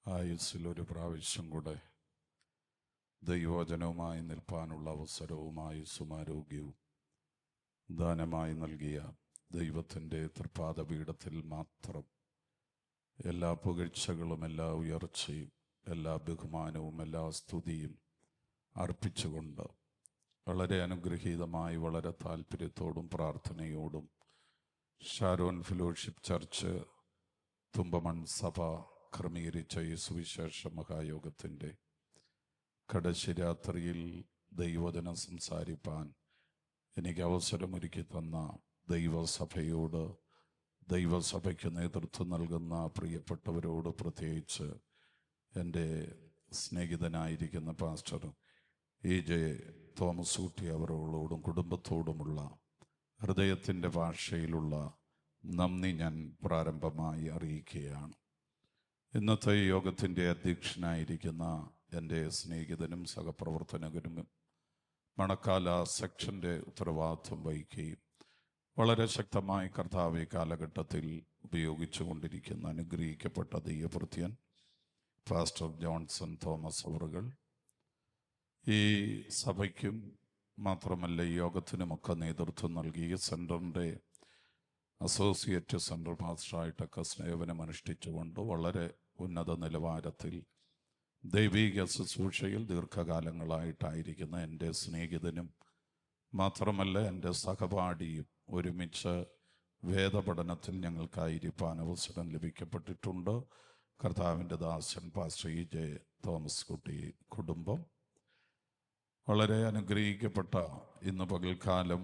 ആയുസ്സിൽ ഒരു പ്രാവശ്യം കൂടെ ദൈവവചനവുമായി നിൽപ്പാനുള്ള അവസരവും ആയുസ്സും ആരോഗ്യവും ദാനമായി നൽകിയ ദൈവത്തിൻ്റെ തൃപ്പാദപീഠത്തിൽ മാത്രം എല്ലാ പുകഴ്ചകളും, എല്ലാ ഉയർച്ചയും, എല്ലാ ബഹുമാനവും, എല്ലാ സ്തുതിയും അർപ്പിച്ചുകൊണ്ട് വളരെ അനുഗ്രഹീതമായി, വളരെ താല്പര്യത്തോടും പ്രാർത്ഥനയോടും ഷാരോൺ ഫെലോഷിപ്പ് ചർച്ച് തുമ്പമൺ സഭ ക്രമീകരിച്ച ഈ സുവിശേഷ മഹായോഗത്തിൻ്റെ കടശി രാത്രിയിൽ ദൈവവചനം സംസാരിപ്പാൻ എനിക്ക് അവസരമൊരുക്കി തന്ന ദൈവസഭയോട്, ദൈവസഭയ്ക്ക് നേതൃത്വം നൽകുന്ന പ്രിയപ്പെട്ടവരോട്, പ്രത്യേകിച്ച് എൻ്റെ സ്നേഹിതനായിരിക്കുന്ന പാസ്റ്റർ E.J. തോമസ് കുട്ടി അവരോടും കുടുംബത്തോടുമുള്ള ഹൃദയത്തിൻ്റെ ഭാഷയിലുള്ള നന്ദി ഞാൻ പ്രാരംഭമായി അറിയിക്കുകയാണ്. ഇന്നത്തെ യോഗത്തിൻ്റെ അധ്യക്ഷനായിരിക്കുന്ന എൻ്റെ സ്നേഹിതനും സഹപ്രവർത്തകനും മണക്കാല സെക്ഷൻ്റെ ഉത്തരവാദിത്വം വഹിക്കുകയും വളരെ ശക്തമായി കർത്താവ് കാലഘട്ടത്തിൽ ഉപയോഗിച്ചു കൊണ്ടിരിക്കുന്ന അനുഗ്രഹിക്കപ്പെട്ട ദൈവഭൃത്യൻ പാസ്റ്റർ ജോൺസൺ തോമസ് അവറുകൾ, ഈ സഭയ്ക്കും മാത്രമല്ല ഈ യോഗത്തിനുമൊക്കെ നേതൃത്വം നൽകി സെൻറ്ററിൻ്റെ അസോസിയേറ്റ് സെൻട്രൽ മാസ്റ്ററായിട്ടൊക്കെ സേവനം അനുഷ്ഠിച്ചുകൊണ്ട് വളരെ ഉന്നത നിലവാരത്തിൽ ദൈവിക ശുശ്രൂഷയിൽ ദീർഘകാലങ്ങളായിട്ടായിരിക്കുന്ന എൻ്റെ സ്നേഹിതനും മാത്രമല്ല എൻ്റെ സഹപാഠിയും ഒരുമിച്ച് വേദപഠനത്തിൽ ഞങ്ങൾക്കായിരിക്കാൻ അവസരം ലഭിക്കപ്പെട്ടിട്ടുണ്ട്. കർത്താവിൻ്റെ ദാസൻ പാസ്റ്റർ E.J. തോമസ് കുട്ടി കുടുംബം വളരെ അനുഗ്രഹിക്കപ്പെട്ട ഇന്ന് പകൽക്കാലം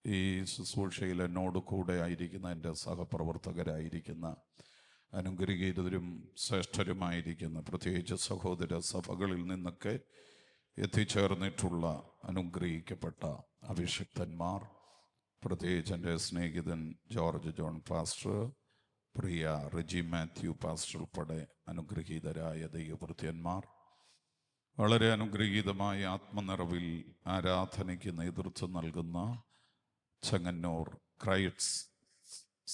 ഈ ശുശ്രൂഷയിൽ എന്നോട് കൂടെ ആയിരിക്കുന്ന എൻ്റെ സഹപ്രവർത്തകരായിരിക്കുന്ന അനുഗ്രഹീതരും ശ്രേഷ്ഠരുമായിരിക്കുന്ന പ്രത്യേകിച്ച് സഹോദര സഭകളിൽ നിന്നൊക്കെ എത്തിച്ചേർന്നിട്ടുള്ള അനുഗ്രഹിക്കപ്പെട്ട അഭിഷിക്തന്മാർ, പ്രത്യേകിച്ച് എൻ്റെ സ്നേഹിതൻ ജോർജ് ജോൺ പാസ്റ്റർ, പ്രിയ റിജി മാത്യു പാസ്റ്റർ ഉൾപ്പെടെ അനുഗ്രഹീതരായ ദൈവഭൃത്യന്മാർ, വളരെ അനുഗ്രഹീതമായ ആത്മനിറവിൽ ആരാധനയ്ക്ക് നേതൃത്വം നൽകുന്ന ചെങ്ങന്നൂർ ക്രൈറ്റ്സ്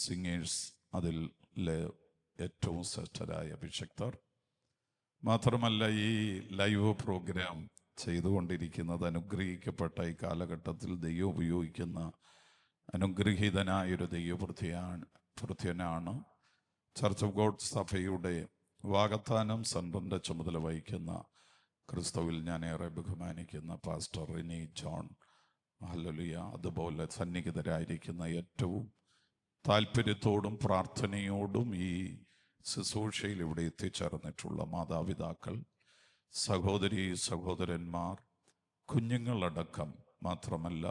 സിംഗേഴ്സ്, അതിലെ ഏറ്റവും ശ്രേഷ്ഠരായ അഭിഷിക്തർ, മാത്രമല്ല ഈ ലൈവ് പ്രോഗ്രാം ചെയ്തുകൊണ്ടിരിക്കുന്നത് അനുഗ്രഹിക്കപ്പെട്ട ഈ കാലഘട്ടത്തിൽ ദൈവം ഉപയോഗിക്കുന്ന അനുഗ്രഹീതനായൊരു ദൈവഭൃത്യനാണ്. ചർച്ച് ഓഫ് ഗോഡ് സഭയുടെ വാകത്താനം സെൻറ്ററിൻ്റെ ചുമതല വഹിക്കുന്ന ക്രിസ്തുവിൽ ഞാൻ ഏറെ ബഹുമാനിക്കുന്ന പാസ്റ്റർ റിനി ജോൺ, ഹല്ലേലൂയ. അതുപോലെ സന്നിഹിതരായിരിക്കുന്ന ഏറ്റവും താല്പര്യത്തോടും പ്രാർത്ഥനയോടും ഈ ശുശ്രൂഷയിൽ ഇവിടെ എത്തിച്ചേർന്നിട്ടുള്ള മാതാപിതാക്കൾ, സഹോദരി സഹോദരന്മാർ, കുഞ്ഞുങ്ങളടക്കം, മാത്രമല്ല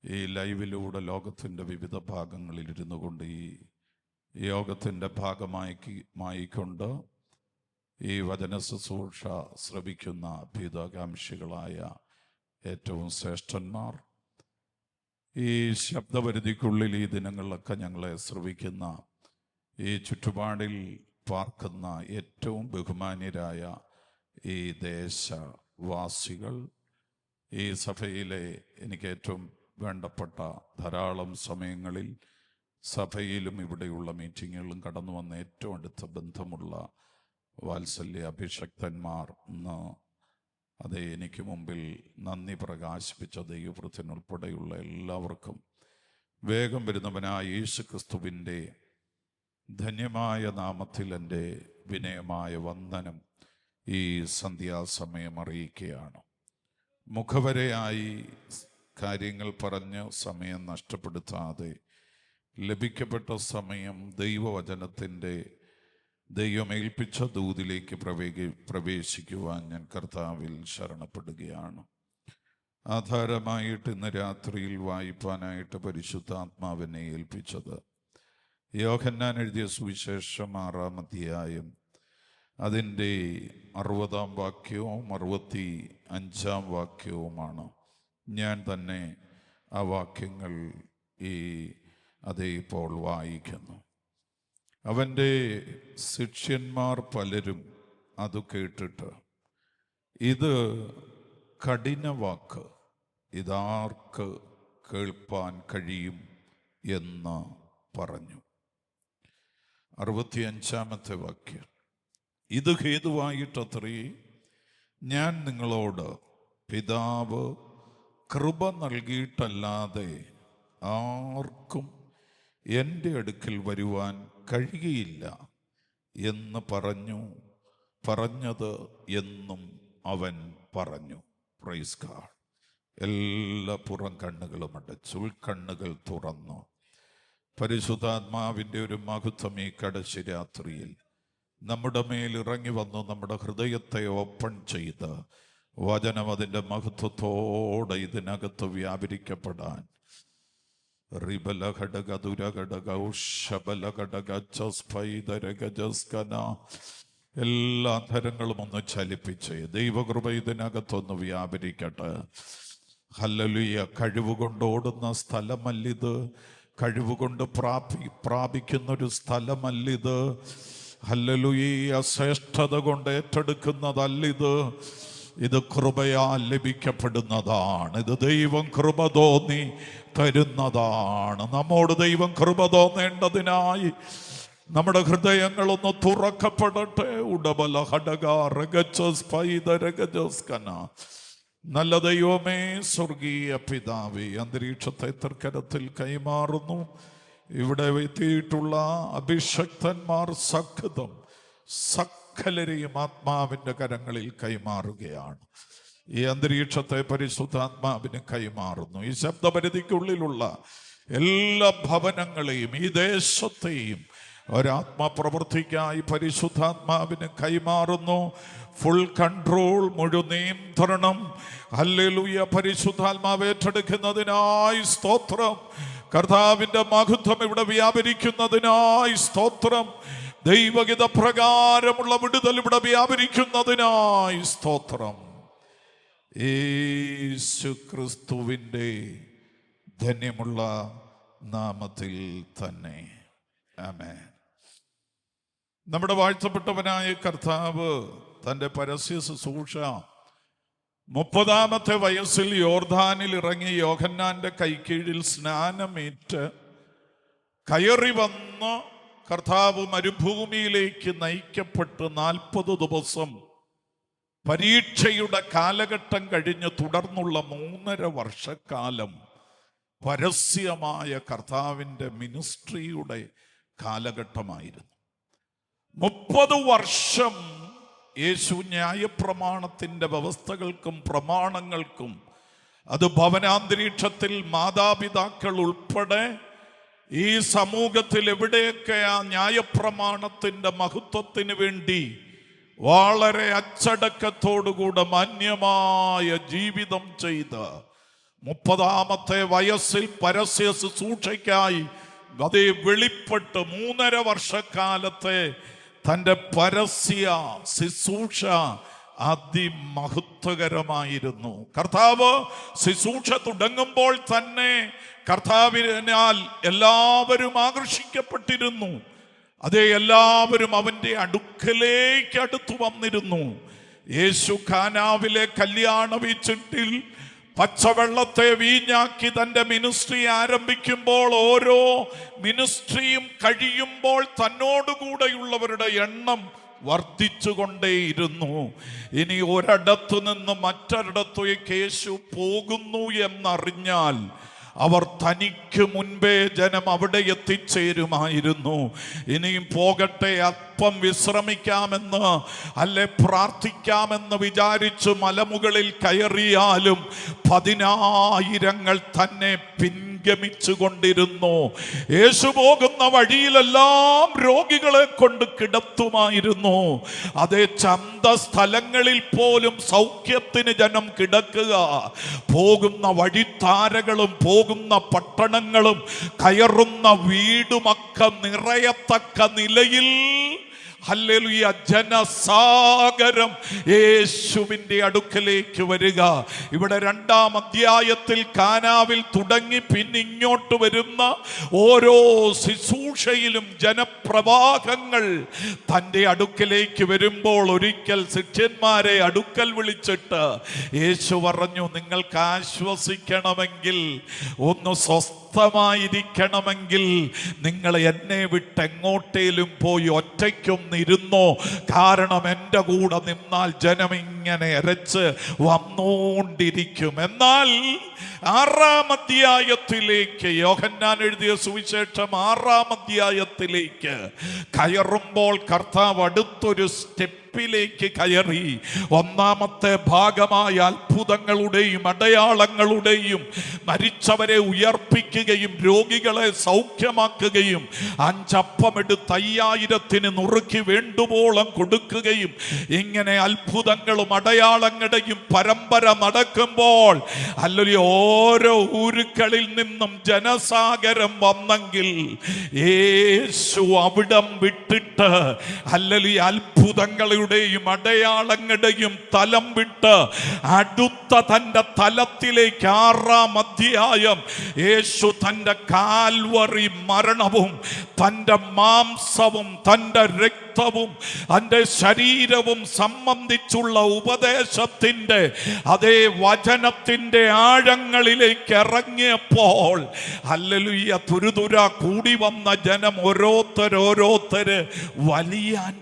ഈ ലൈവിലൂടെ ലോകത്തിൻ്റെ വിവിധ ഭാഗങ്ങളിലിരുന്നു കൊണ്ട് ഈ യോഗത്തിൻ്റെ ഭാഗമായിക്കൊണ്ട് ഈ വചന ശുശ്രൂഷ ശ്രവിക്കുന്ന ഭീതാകാംക്ഷികളായ ഏറ്റവും ശ്രേഷ്ഠന്മാർ, ഈ ശബ്ദപരിധിക്കുള്ളിൽ ഈ ദിനങ്ങളിലൊക്കെ ഞങ്ങളെ ശ്രവിക്കുന്ന ഈ ചുറ്റുപാടിൽ പാർക്കുന്ന ഏറ്റവും ബഹുമാന്യരായ ഈ ദേശവാസികൾ, ഈ സഭയിലെ എനിക്ക് ഏറ്റവും വേണ്ടപ്പെട്ട ധാരാളം സമയങ്ങളിൽ സഭയിലും ഇവിടെയുള്ള മീറ്റിങ്ങുകളിലും കടന്നു വന്ന ഏറ്റവും അടുത്ത ബന്ധമുള്ള വാത്സല്യ അഭിഷക്തന്മാർ, അതേ എനിക്ക് മുമ്പിൽ നന്ദി പ്രകാശിപ്പിച്ച ദൈവവൃത്തിനുൾപ്പെടെയുള്ള എല്ലാവർക്കും വേഗം വരുന്നവനായ യേശു ക്രിസ്തുവിൻ്റെ ധന്യമായ നാമത്തിൽ എൻ്റെ വിനയമായ വന്ദനം ഈ സന്ധ്യാസമയം അറിയിക്കുകയാണ്. മുഖവരയായി കാര്യങ്ങൾ പറഞ്ഞ് സമയം നഷ്ടപ്പെടുത്താതെ ലഭിക്കപ്പെട്ട സമയം ദൈവവചനത്തിൻ്റെ ദൈവമേൽപ്പിച്ച ദൂതിലേക്ക് പ്രവേശിക്കുവാൻ ഞാൻ കർത്താവിൽ ശരണപ്പെടുകയാണ്. ആധാരമായിട്ട് ഇന്ന് രാത്രിയിൽ വായിപ്പാനായിട്ട് പരിശുദ്ധാത്മാവിനെ ഏൽപ്പിച്ചത് യോഹന്നാൻ എഴുതിയ സുവിശേഷം 6-ാം അധ്യായം അതിൻ്റെ 60-ാം വാക്യവും 65-ാം വാക്യവുമാണ്. ഞാൻ തന്നെ ആ വാക്യങ്ങൾ ഇപ്പോൾ വായിക്കുന്നു. അവൻ്റെ ശിഷ്യന്മാർ പലരും അത് കേട്ടിട്ട്, ഇത് കഠിനവാക്ക്, ഇതാർക്ക് കേൾപ്പാൻ കഴിയും എന്ന് പറഞ്ഞു. 65-ാമത്തെ വാക്യം. ഇത് ഹേതുവായിട്ടത്രേ ഞാൻ നിങ്ങളോട് പിതാവ് കൃപ നൽകിയിട്ടല്ലാതെ ആർക്കും എൻ്റെ അടുക്കൽ വരുവാൻ കഴിയുകയില്ല എന്ന് പറഞ്ഞത് എന്നും അവൻ പറഞ്ഞു. Praise God. എല്ലാ പുറം കണ്ണുകളും അടച്ചു, ഉൾക്കണ്ണുകൾ തുറന്നു. പരിശുദ്ധാത്മാവിൻ്റെ ഒരു മഹത്വം ഈ കടശി രാത്രിയിൽ നമ്മുടെ മേൽ ഇറങ്ങി വന്നു നമ്മുടെ ഹൃദയത്തെ ഓപ്പൺ ചെയ്ത് വചനം അതിൻ്റെ മഹത്വത്തോടെ ഇതിനകത്ത് വ്യാപരിക്കപ്പെടാൻ എല്ലാ തരങ്ങളും ഒന്ന് ചലിപ്പിച്ച് ദൈവകൃപ ഇതിനകത്തൊന്ന് വ്യാപരിക്കട്ടെ. ഹല്ലേലൂയ. കഴിവുകൊണ്ട് ഓടുന്ന സ്ഥലമല്ലിത്, കഴിവുകൊണ്ട് പ്രാപിക്കുന്നൊരു സ്ഥലമല്ലിത്. ഹല്ലേലൂയ. ശ്രേഷ്ഠത കൊണ്ട് ഏറ്റെടുക്കുന്നതല്ലിത്. ഇത് കൃപയാൽ ലഭിക്കപ്പെടുന്നതാണ്. ഇത് ദൈവം കൃപ തോന്നി തരുന്നതാണ്. നമ്മോട് ദൈവം കൃപ തോന്നേണ്ടതിനായി നമ്മുടെ ഹൃദയങ്ങളൊന്ന് തുറക്കപ്പെടട്ടെ. ഉടബല ഹടകാരകന. നല്ല ദൈവമേ, സ്വർഗീയ പിതാവേ, അന്തരീക്ഷത്തെ തൃക്കരത്തിൽ കൈമാറുന്നു. ഇവിടെ എത്തിയിട്ടുള്ള അഭിഷക്തന്മാർ സകലരെയും ആത്മാവിൻ്റെ കരങ്ങളിൽ കൈമാറുകയാണ്. ഈ അന്തരീക്ഷത്തെ പരിശുദ്ധാത്മാവിന് കൈമാറുന്നു. ഈ ശബ്ദപരിധിക്കുള്ളിലുള്ള എല്ലാ ഭവനങ്ങളെയും ഈ ദേശത്തെയും ഒരാത്മപ്രവൃത്തിക്കായി പരിശുദ്ധാത്മാവിന് കൈമാറുന്നു. ഫുൾ കൺട്രോൾ, മുഴു നിയന്ത്രണം ഹല്ലേലൂയ പരിശുദ്ധാത്മാവ് ഏറ്റെടുക്കുന്നതിനായി സ്തോത്രം. കർത്താവിൻ്റെ മഹത്വം ഇവിടെ വ്യാപരിക്കുന്നതിനായി സ്തോത്രം. ദൈവഗീത പ്രകാരമുള്ള വിടുതൽ ഇവിടെ വ്യാപരിക്കുന്നതിനായി സ്തോത്രം. യേശു ക്രിസ്തുവിൻ്റെ ധന്യമുള്ള നാമത്തിൽ തന്നെ ആമേൻ. നമ്മുടെ വാഴ്ത്തപ്പെട്ടവനായ കർത്താവ് തൻ്റെ പരസ്യ ശുശ്രൂഷ 30-ാമത്തെ വയസ്സിൽ യോർദാനിൽ ഇറങ്ങി യോഹന്നാന്റെ കൈക്കീഴിൽ സ്നാനമേറ്റ് കയറി വന്ന് കർത്താവ് മരുഭൂമിയിലേക്ക് നയിക്കപ്പെട്ട് 40 ദിവസം പരീക്ഷയുടെ കാലഘട്ടം കഴിഞ്ഞ് തുടർന്നുള്ള 3.5 വർഷക്കാലം പരസ്യമായ കർത്താവിൻ്റെ മിനിസ്ട്രിയുടെ കാലഘട്ടമായിരുന്നു. 30 വർഷം യേശു ന്യായപ്രമാണത്തിൻ്റെ വ്യവസ്ഥകൾക്കും പ്രമാണങ്ങൾക്കും, അത് ഭവനാന്തരീക്ഷത്തിൽ മാതാപിതാക്കൾ ഉൾപ്പെടെ ഈ സമൂഹത്തിൽ എവിടെയൊക്കെ ആ ന്യായപ്രമാണത്തിൻ്റെ മഹത്വത്തിന് വേണ്ടി വളരെ അച്ചടക്കത്തോടുകൂടെ മാന്യമായ ജീവിതം ചെയ്ത് 30-ാമത്തെ വയസ്സിൽ പരസ്യ ശുശ്രൂഷയ്ക്കായി അതേ വെളിപ്പെട്ട് 3.5 വർഷക്കാലത്തെ തൻ്റെ പരസ്യ ശുശ്രൂഷ അതിമഹത്വകരമായിരുന്നു. കർത്താവ് ശുശ്രൂഷ തുടങ്ങുമ്പോൾ തന്നെ കർത്താവിനാൽ എല്ലാവരും ആകർഷിക്കപ്പെട്ടിരുന്നു. അതേ, എല്ലാവരും അവൻ്റെ അടുക്കലേക്ക് അടുത്തു വന്നിരുന്നു. യേശു കാനാവിലെ കല്യാണ വീച്ചിട്ടിൽ പച്ചവെള്ളത്തെ വീഞ്ഞാക്കി തൻ്റെ മിനിസ്ട്രി ആരംഭിക്കുമ്പോൾ ഓരോ മിനിസ്ട്രിയും കഴിയുമ്പോൾ തന്നോടുകൂടെയുള്ളവരുടെ എണ്ണം വർദ്ധിച്ചുകൊണ്ടേയിരുന്നു. ഇനി ഒരിടത്തു നിന്ന് മറ്റൊരിടത്തേക്ക് യേശു പോകുന്നു എന്നറിഞ്ഞാൽ അവർ തനിക്ക് മുൻപേ ജനം അവിടെ എത്തിച്ചേരുമായിരുന്നു. ഇനിയും പോകട്ടെ, അല്പം വിശ്രമിക്കാമെന്ന് അല്ലെ പ്രാർത്ഥിക്കാമെന്ന് വിചാരിച്ചു മലമുകളിൽ കയറിയാലും 10,000 തന്നെ പിൻഗമിച്ചു കൊണ്ടിരുന്നു. യേശു പോകുന്ന വഴിയിലെല്ലാം രോഗികളെ കൊണ്ട് കിടത്തുമായിരുന്നു. അതേ, ചന്ത സ്ഥലങ്ങളിൽ പോലും സൗഖ്യത്തിന് ജനം കിടക്കുക. പോകുന്ന വഴിത്താരകളും പോകുന്ന പട്ടണങ്ങളും കയറുന്ന വീടുമൊക്കെ നിറയത്തക്ക നിലയിൽ ഹല്ലേലൂയ ജനസാഗരം യേശുവിൻ്റെ അടുക്കലേക്ക് വരിക. ഇവിടെ 2-ാം അധ്യായത്തിൽ കാനാവിൽ തുടങ്ങി പിന്നിങ്ങോട്ട് വരുന്ന ഓരോ ശുശ്രൂഷയിലും ജനപ്രവാഹങ്ങൾ തൻ്റെ അടുക്കലേക്ക് വരുമ്പോൾ ഒരിക്കൽ ശിഷ്യന്മാരെ അടുക്കൽ വിളിച്ചിട്ട് യേശു പറഞ്ഞു, നിങ്ങൾക്ക് ആശ്വസിക്കണമെങ്കിൽ ഒന്ന് സ്വസ്ഥമായിരിക്കണമെങ്കിൽ നിങ്ങൾ എന്നെ വിട്ട് എങ്ങോട്ടേലും പോയി ഒറ്റയ്ക്കൊന്നിരുന്നോ. കാരണം എൻ്റെ കൂടെ നിന്നാൽ ജനം ഇങ്ങനെ എരച്ച് വന്നുകൊണ്ടിരിക്കും. എന്നാൽ 6-ാം അധ്യായത്തിലേക്ക്, യോഹന്നാൻ എഴുതിയ സുവിശേഷം 6-ാം അധ്യായത്തിലേക്ക് കയറുമ്പോൾ കർത്താവ് അടുത്തൊരു സ്റ്റെപ്പിലേക്ക് കയറി. 1-ാമത്തെ ഭാഗമായ അത്ഭുതങ്ങളുടെയും അടയാളങ്ങളുടെയും, മരിച്ചവരെ ഉയർപ്പിക്കുകയും രോഗികളെ സൗഖ്യമാക്കുകയും 5 അപ്പം എടുത്ത് 5000-ന് നുറുക്കി വേണ്ടുവോളം കൊടുക്കുകയും, ഇങ്ങനെ അത്ഭുതങ്ങളും അടയാളങ്ങളുടെയും പരമ്പര നടക്കുമ്പോൾ അല്ലെങ്കിൽ ഓരോ ഊരുകളിൽ നിന്നും ജനസാഗരം വന്നെങ്കിൽ യേശു അവിടം വിട്ടിട്ട് അല്ലെങ്കിൽ അത്ഭുതങ്ങളുടെയും അടയാളങ്ങളുടെയും തലം വിട്ട് അടുത്ത തൻ്റെ തലത്തിലേക്ക് 6-ാം അധ്യായം യേശു തൻ്റെ കാൽവറി മരണവും തൻ്റെ മാംസവും തൻ്റെ രക്തവും തൻ്റെ ശരീരവും സംബന്ധിച്ചുള്ള ഉപദേശത്തിൻ്റെ അതേ വചനത്തിൻ്റെ ആഴങ്ങളിലേക്ക് ഇറങ്ങിയപ്പോൾ ഹല്ലേലൂയ, തുരുതുര കൂടി വന്ന ജനം ഓരോരുത്തര് വലിയാൻ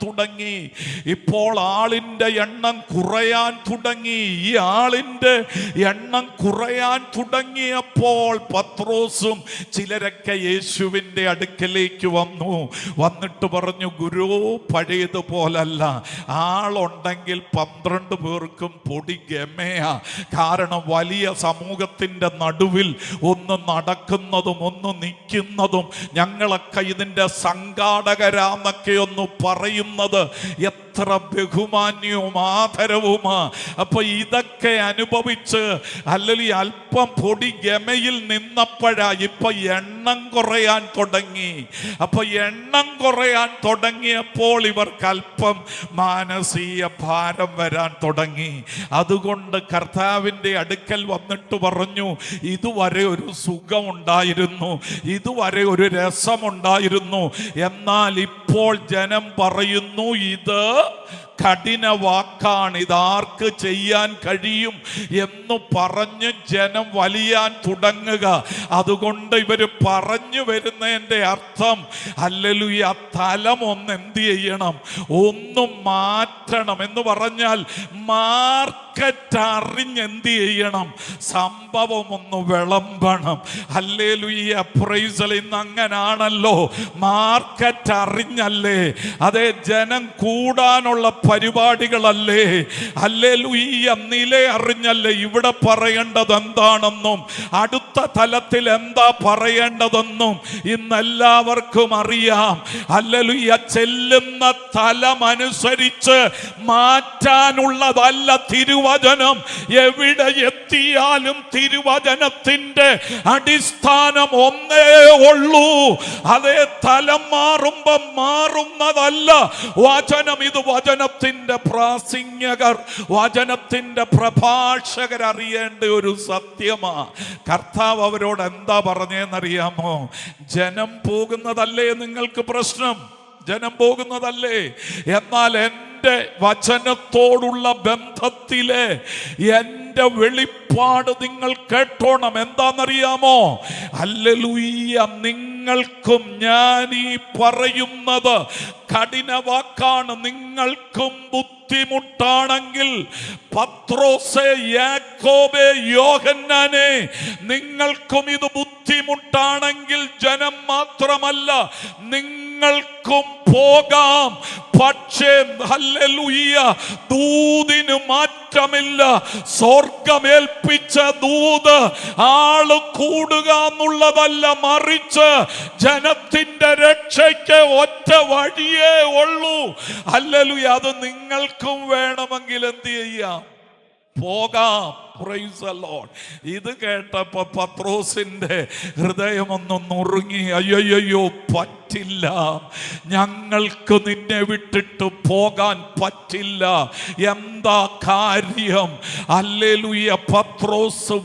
തുടങ്ങി. ഇപ്പോൾ ആളിൻ്റെ എണ്ണം കുറയാൻ തുടങ്ങി. ഈ ആളിൻ്റെ എണ്ണം കുറയാൻ തുടങ്ങിയപ്പോൾ പത്രോസും ചിലരൊക്കെ യേശുവിൻ്റെ അടുക്കലേക്ക് വന്നിട്ട് പറഞ്ഞു, ഗുരു, പഴയതുപോലല്ല, ആളുണ്ടെങ്കിൽ 12 പേർക്കും പൊടി ഗമയാ. കാരണം വലിയ സമൂഹത്തിൻ്റെ നടുവിൽ ഒന്ന് നടക്കുന്നതും ഒന്ന് നിൽക്കുന്നതും, ഞങ്ങളൊക്കെ ഇതിൻ്റെ സംഘാടകരാന്നൊക്കെ ഒന്ന് പറയുന്നത് എത്ര ബഹുമാന്യവും ആദരവുമാ. അപ്പൊ ഇതൊക്കെ അനുഭവിച്ച് അല്ലെങ്കിൽ അല്പം പൊടി ഗമയിൽ നിന്നപ്പോഴാ ഇപ്പൊ എണ്ണം കുറയാൻ തുടങ്ങി. അപ്പൊ എണ്ണം കുറയാൻ തുടങ്ങിയപ്പോൾ ഇവർക്ക് അല്പം മാനസിക ഭാരം വരാൻ തുടങ്ങി. അതുകൊണ്ട് കർത്താവിൻ്റെ അടുക്കൽ വന്നിട്ട് പറഞ്ഞു, ഇതുവരെ ഒരു സുഖമുണ്ടായിരുന്നു, ഇതുവരെ ഒരു രസമുണ്ടായിരുന്നു, എന്നാൽ ഇപ്പോൾ ജനം പറയുന്നു ഇത് കഠിന വാക്കാണ്, ഇതാർക്ക് ചെയ്യാൻ കഴിയും എന്ന് പറഞ്ഞ് ജനം വലിയാൻ തുടങ്ങുക. അതുകൊണ്ട് ഇവര് പറഞ്ഞു വരുന്നതിൻ്റെ അർത്ഥം ഹല്ലേലൂയ, തലം ഒന്ന് എന്ത് ചെയ്യണം, ഒന്ന് മാറ്റണം എന്ന് പറഞ്ഞാൽ മാർക്കറ്റ് അറിഞ്ഞെന്ത് ചെയ്യണം, സംഭവം ഒന്ന് വിളമ്പണം. Hallelujah, price. ഇന്ന് അങ്ങനാണല്ലോ, മാർക്കറ്റ് അറിഞ്ഞല്ലേ, അതേ ജനം കൂടാനുള്ള പരിപാടികളല്ലേ, ഹല്ലേലൂയ, നില അറിഞ്ഞല്ലേ ഇവിടെ പറയേണ്ടത് എന്താണെന്നും അടുത്ത തലത്തിൽ എന്താ പറയേണ്ടതെന്നും ഇന്നെല്ലാവർക്കും അറിയാം. ഹല്ലേലൂയ, ചെല്ലുന്ന തലമനുസരിച്ച് മാറ്റാനുള്ളതല്ല തിരുവചനം. എവിടെ എത്തിയാലും തിരുവചനത്തിന്റെ അടിസ്ഥാനം ഒന്നേ ഉള്ളൂ. അതേ, തലം മാറുമ്പം മാറുന്നതല്ല വചനം. ഇത് വചനത്തിന്റെ പ്രാസംഗികർ, വചനത്തിന്റെ പ്രഭാഷകർ അറിയേണ്ട ഒരു സത്യമാ. കർത്താവ് അവരോട് എന്താ പറഞ്ഞതെന്നറിയാമോ? ജനം പോകുന്നതല്ലേ നിങ്ങൾക്ക് പ്രശ്നം, ജനം പോകുന്നതല്ലേ, എന്നാൽ എൻ്റെ വചനത്തോടുള്ള ബന്ധത്തിലെ എൻ്റെ വെളിപ്പാട് നിങ്ങൾ കേട്ടോണം. എന്താണെന്നറിയാമോ? ഹല്ലേലൂയ, നിങ്ങൾക്കും ഞാൻ ഈ പറയുന്നത് കഠിന വാക്കാണ്. നിങ്ങൾക്കും ബുദ്ധിമുട്ടാണെങ്കിൽ, പത്രോസേ, യാക്കോബേ, യോഹന്നാനേ, നിങ്ങൾക്കും ഇത് ബുദ്ധിമുട്ടാണെങ്കിൽ ജനം മാത്രമല്ല നിങ്ങൾക്കും പോകാം. പക്ഷേ ഹല്ലേലൂയ, ദൂതിന് മാറ്റമില്ല. സ്വർഗമേൽപ്പിച്ച ദൂത് ആള് കൂടുക എന്നുള്ളതല്ല, മറിച്ച് ജനത്തിന്റെ രക്ഷയ്ക്ക് ഒറ്റ വഴിയേ ഉള്ളൂ. ഹല്ലേലൂയ, അത് നിങ്ങൾക്കും വേണമെങ്കിൽ എന്ത് ചെയ്യാം, പോകാം. Price the Lord. ഇത് കേട്ടപ്പോ പത്രോസിന്റെ ഹൃദയമൊന്നും നുറുങ്ങി. അയ്യോ, പറ്റില്ല, ഞങ്ങൾക്ക് നിന്നെ വിട്ടിട്ട് പോകാൻ പറ്റില്ല. എന്താ കാര്യം? ഹല്ലേലൂയ, പത്രോസ്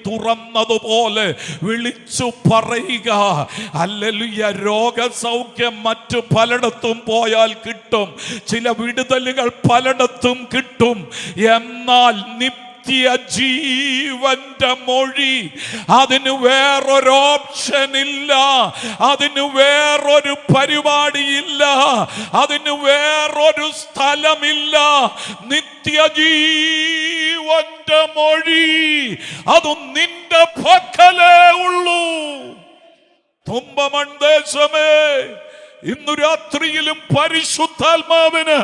തുറന്നതുപോലെ വിളിച്ചു പറയുക. ഹല്ലേലൂയ, രോഗസൗഖ്യം മറ്റു പലയിടത്തും പോയാൽ കിട്ടും, ചില വിടുതലുകൾ പലയിടത്തും കിട്ടും, എന്നാൽ നിത്യജീവന്റെ മൊഴി. അതിന് വേറൊരു ഓപ്ഷൻ ഇല്ല, അതിന് വേറൊരു പരിപാടിയില്ല, അതിന് വേറൊരു സ്ഥലമില്ല. നിത്യജീവന്റെ മൊഴി അതും നിന്റെ പക്കലേ ഉള്ളൂ. തുമ്പമണ്ഡേശമേ, ഇന്നു രാത്രിയിലും പരിശുദ്ധാത്മാവിന്